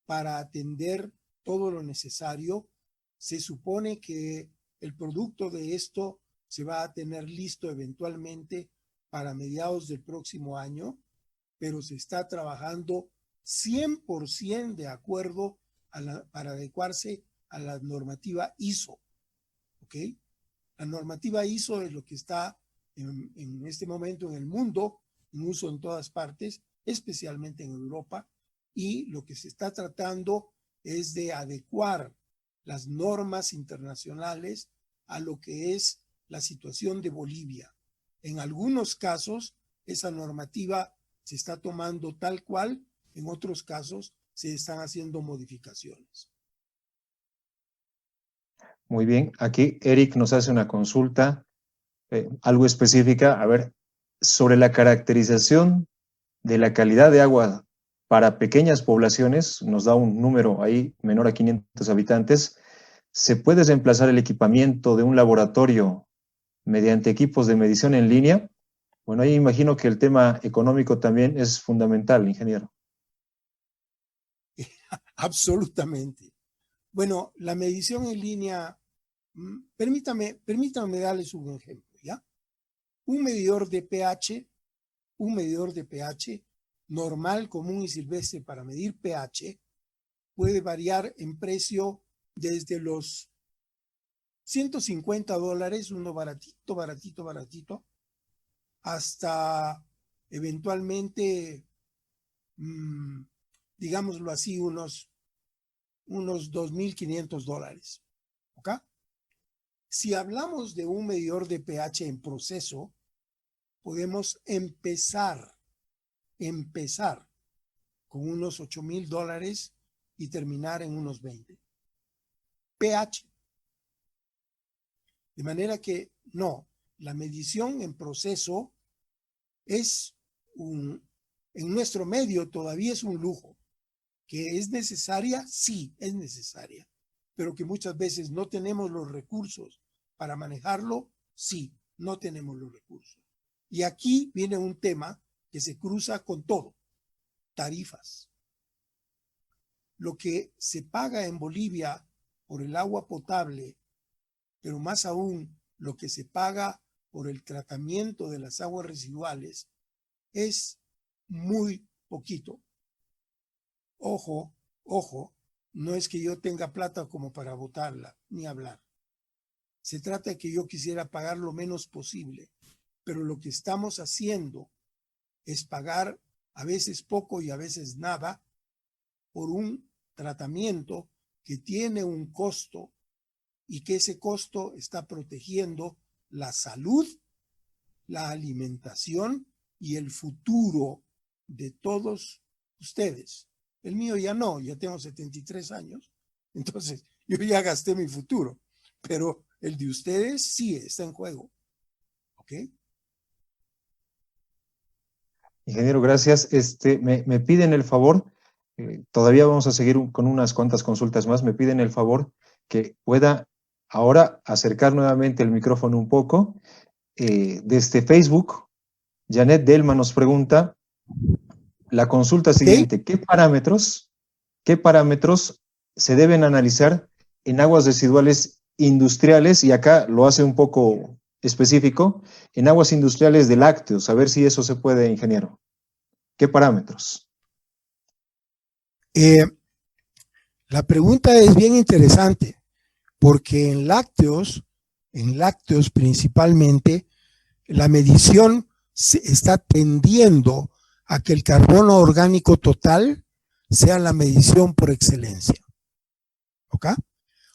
para atender todo lo necesario. Se supone que el producto de esto se va a tener listo eventualmente para mediados del próximo año, pero se está trabajando 100% de acuerdo para adecuarse a la normativa ISO. ¿Ok? La normativa ISO es lo que está en este momento en el mundo, en uso en todas partes, especialmente en Europa, y lo que se está tratando es de adecuar las normas internacionales a lo que es la situación de Bolivia. En algunos casos, esa normativa se está tomando tal cual, en otros casos se están haciendo modificaciones. Muy bien, aquí Eric nos hace una consulta, algo específica, a ver, sobre la caracterización de la calidad de agua para pequeñas poblaciones, nos da un número ahí menor a 500 habitantes, ¿se puede reemplazar el equipamiento de un laboratorio mediante equipos de medición en línea? Bueno, ahí imagino que el tema económico también es fundamental, ingeniero. Absolutamente. Bueno, la medición en línea, permítame darles un ejemplo, ¿ya? Un medidor de pH normal, común y silvestre para medir pH puede variar en precio desde los $150, uno baratito, hasta eventualmente, digámoslo así, unos $2,500. ¿Ok? Si hablamos de un medidor de pH en proceso, podemos empezar con unos $8,000 y terminar en unos 20. pH. De manera que no, la medición en proceso es en nuestro medio todavía es un lujo. ¿Que es necesaria? Sí, es necesaria, pero que muchas veces no tenemos los recursos para manejarlo. Sí, no tenemos los recursos. Y aquí viene un tema que se cruza con todo: tarifas. Lo que se paga en Bolivia por el agua potable, pero más aún lo que se paga por el tratamiento de las aguas residuales, es muy poquito. Ojo, ojo, no es que yo tenga plata como para botarla, ni hablar. Se trata de que yo quisiera pagar lo menos posible, pero lo que estamos haciendo es pagar a veces poco y a veces nada por un tratamiento que tiene un costo y que ese costo está protegiendo la salud, la alimentación y el futuro de todos ustedes. El mío ya no, ya tengo 73 años, entonces yo ya gasté mi futuro, pero el de ustedes sí está en juego. ¿Ok? Ingeniero, gracias. Me piden el favor, todavía vamos a seguir con unas cuantas consultas más, me piden el favor que pueda ahora acercar nuevamente el micrófono un poco. Desde Facebook, Janet Delma nos pregunta la consulta siguiente: ¿qué parámetros se deben analizar en aguas residuales industriales? Y acá lo hace un poco específico, en aguas industriales de lácteos, a ver si eso se puede, ingeniero. ¿Qué parámetros? La pregunta es bien interesante, porque en lácteos principalmente, la medición se está tendiendo a que el carbono orgánico total sea la medición por excelencia. ¿Ok?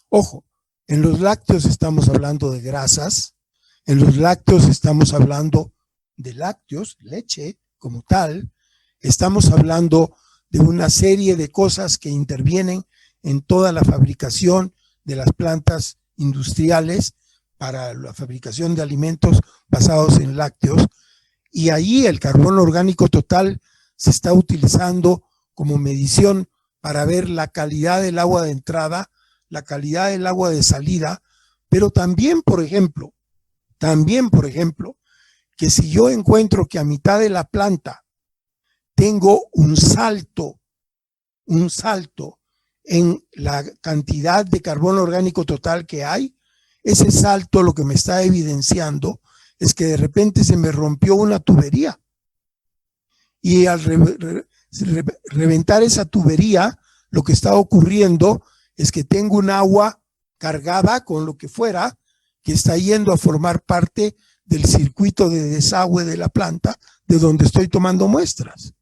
Ojo, en los lácteos estamos hablando de grasas, en los lácteos estamos hablando de lácteos, leche como tal, estamos hablando de una serie de cosas que intervienen en toda la fabricación de las plantas industriales para la fabricación de alimentos basados en lácteos, y ahí el carbono orgánico total se está utilizando como medición para ver la calidad del agua de entrada, la calidad del agua de salida, pero también, por ejemplo, que si yo encuentro que a mitad de la planta tengo un salto en la cantidad de carbono orgánico total que hay, ese salto lo que me está evidenciando es que de repente se me rompió una tubería. Y al reventar esa tubería, lo que está ocurriendo es que tengo un agua cargada con lo que fuera, que está yendo a formar parte del circuito de desagüe de la planta, de donde estoy tomando muestras.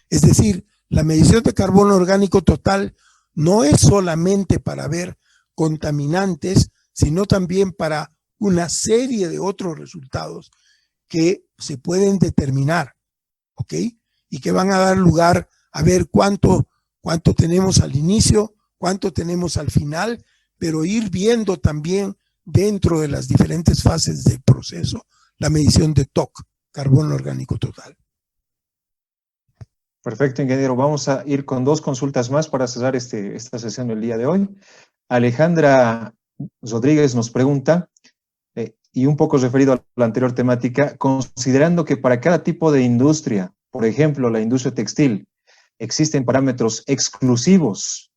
Es decir, la medición de carbono orgánico total no es solamente para ver contaminantes, sino también para una serie de otros resultados que se pueden determinar, ¿ok? Y que van a dar lugar a ver cuánto tenemos al inicio, cuánto tenemos al final, pero ir viendo también dentro de las diferentes fases del proceso la medición de TOC, carbono orgánico total. Perfecto, ingeniero. Vamos a ir con dos consultas más para cerrar esta sesión del día de hoy. Alejandra Rodríguez nos pregunta, y un poco referido a la anterior temática, considerando que para cada tipo de industria, por ejemplo, la industria textil, existen parámetros exclusivos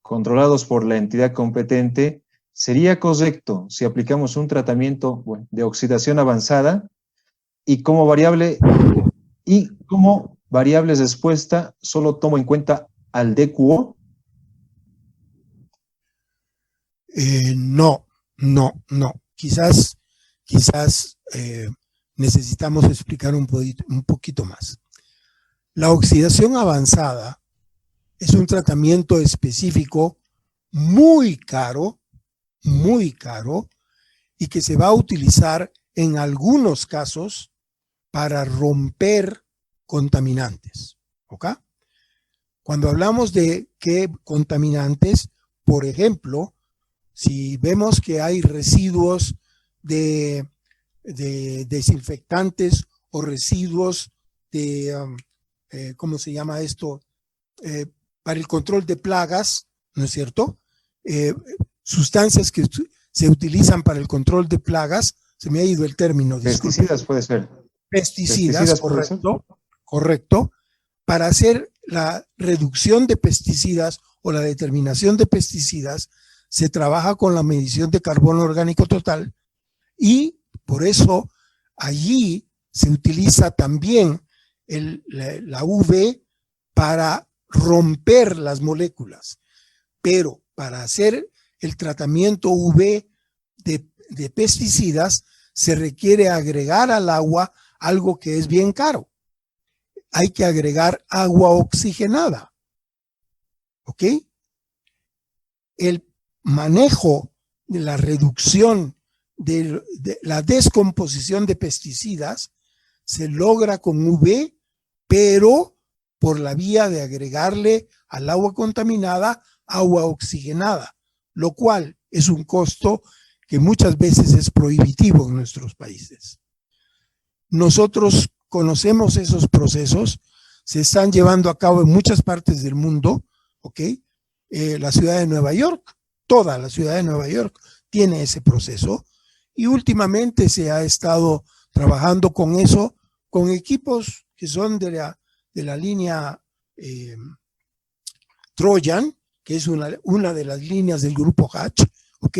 controlados por la entidad competente, ¿sería correcto si aplicamos un tratamiento de oxidación avanzada y como variables de respuesta solo tomo en cuenta al DQO? No. Quizás necesitamos explicar un poquito más. La oxidación avanzada es un tratamiento específico muy caro, y que se va a utilizar en algunos casos para romper contaminantes. ¿Ok? Cuando hablamos de qué contaminantes, por ejemplo, Si vemos que hay residuos de desinfectantes o residuos de, ¿cómo se llama esto? Para el control de plagas, ¿no es cierto? Sustancias que se utilizan para el control de plagas, se me ha ido el término. Pesticidas puede ser. Pesticidas, correcto, correcto. Para hacer la reducción de pesticidas o la determinación de pesticidas, se trabaja con la medición de carbono orgánico total y por eso allí se utiliza también la UV para romper las moléculas, pero para hacer el tratamiento UV de pesticidas se requiere agregar al agua algo que es bien caro. Hay que agregar agua oxigenada. ¿Ok? El manejo de la reducción de la descomposición de pesticidas se logra con UV, pero por la vía de agregarle al agua contaminada agua oxigenada, lo cual es un costo que muchas veces es prohibitivo en nuestros países. Nosotros conocemos esos procesos, se están llevando a cabo en muchas partes del mundo, ¿ok? La ciudad de Nueva York, toda la ciudad de Nueva York tiene ese proceso y últimamente se ha estado trabajando con eso, con equipos que son de la línea Trojan, que es una de las líneas del grupo Hatch, ¿ok?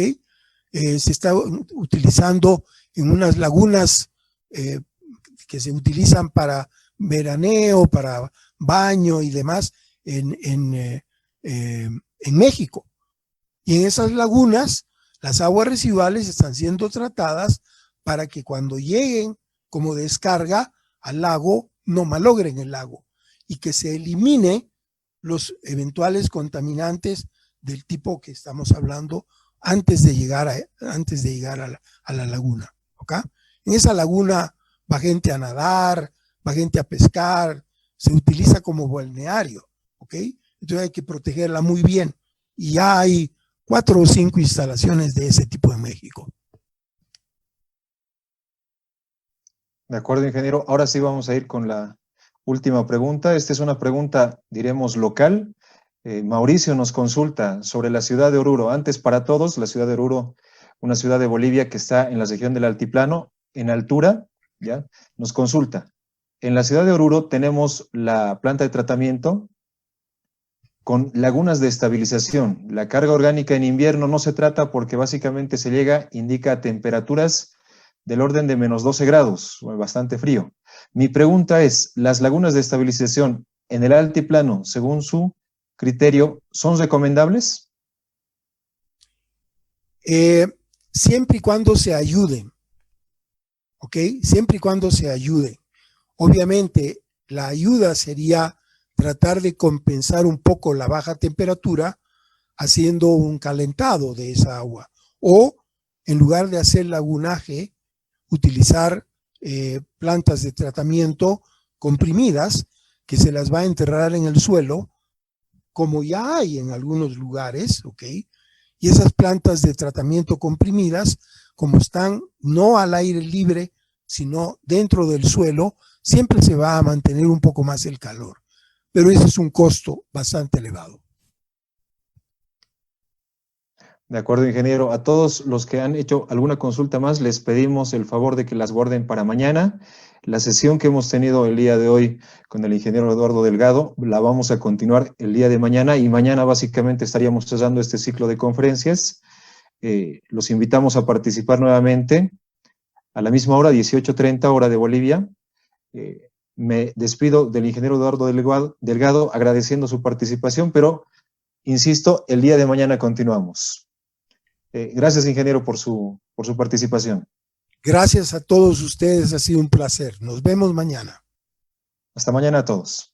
Se está utilizando en unas lagunas que se utilizan para veraneo, para baño y demás en México. Y en esas lagunas, las aguas residuales están siendo tratadas para que cuando lleguen como descarga al lago, no malogren el lago y que se elimine los eventuales contaminantes del tipo que estamos hablando antes de llegar a la laguna. ¿Okay? En esa laguna va gente a nadar, va gente a pescar, se utiliza como balneario. ¿Okay? Entonces hay que protegerla muy bien. Y ya hay 4 o 5 instalaciones de ese tipo en México. De acuerdo, ingeniero. Ahora sí vamos a ir con la última pregunta. Esta es una pregunta, diremos, local. Mauricio nos consulta sobre la ciudad de Oruro. Antes para todos, la ciudad de Oruro, una ciudad de Bolivia que está en la región del altiplano, en altura, ¿ya? Nos consulta. En la ciudad de Oruro tenemos la planta de tratamiento con lagunas de estabilización. La carga orgánica en invierno no se trata porque básicamente se llega, indica temperaturas del orden de menos 12 grados, bastante frío. Mi pregunta es, ¿las lagunas de estabilización en el altiplano, según su criterio, son recomendables? Siempre y cuando se ayuden, ¿ok? Siempre y cuando se ayuden. Obviamente, la ayuda sería tratar de compensar un poco la baja temperatura haciendo un calentado de esa agua. O, en lugar de hacer lagunaje, utilizar plantas de tratamiento comprimidas que se las va a enterrar en el suelo, como ya hay en algunos lugares, ¿ok? Y esas plantas de tratamiento comprimidas, como están no al aire libre, sino dentro del suelo, siempre se va a mantener un poco más el calor. Pero ese es un costo bastante elevado. De acuerdo, ingeniero. A todos los que han hecho alguna consulta más, les pedimos el favor de que las guarden para mañana. La sesión que hemos tenido el día de hoy con el ingeniero Eduardo Delgado, la vamos a continuar el día de mañana y mañana básicamente estaríamos cerrando este ciclo de conferencias. Los invitamos a participar nuevamente a la misma hora, 18:30 hora de Bolivia. Me despido del ingeniero Eduardo Delgado agradeciendo su participación, pero insisto, el día de mañana continuamos. Gracias, ingeniero, por su participación. Gracias a todos ustedes, ha sido un placer. Nos vemos mañana. Hasta mañana a todos.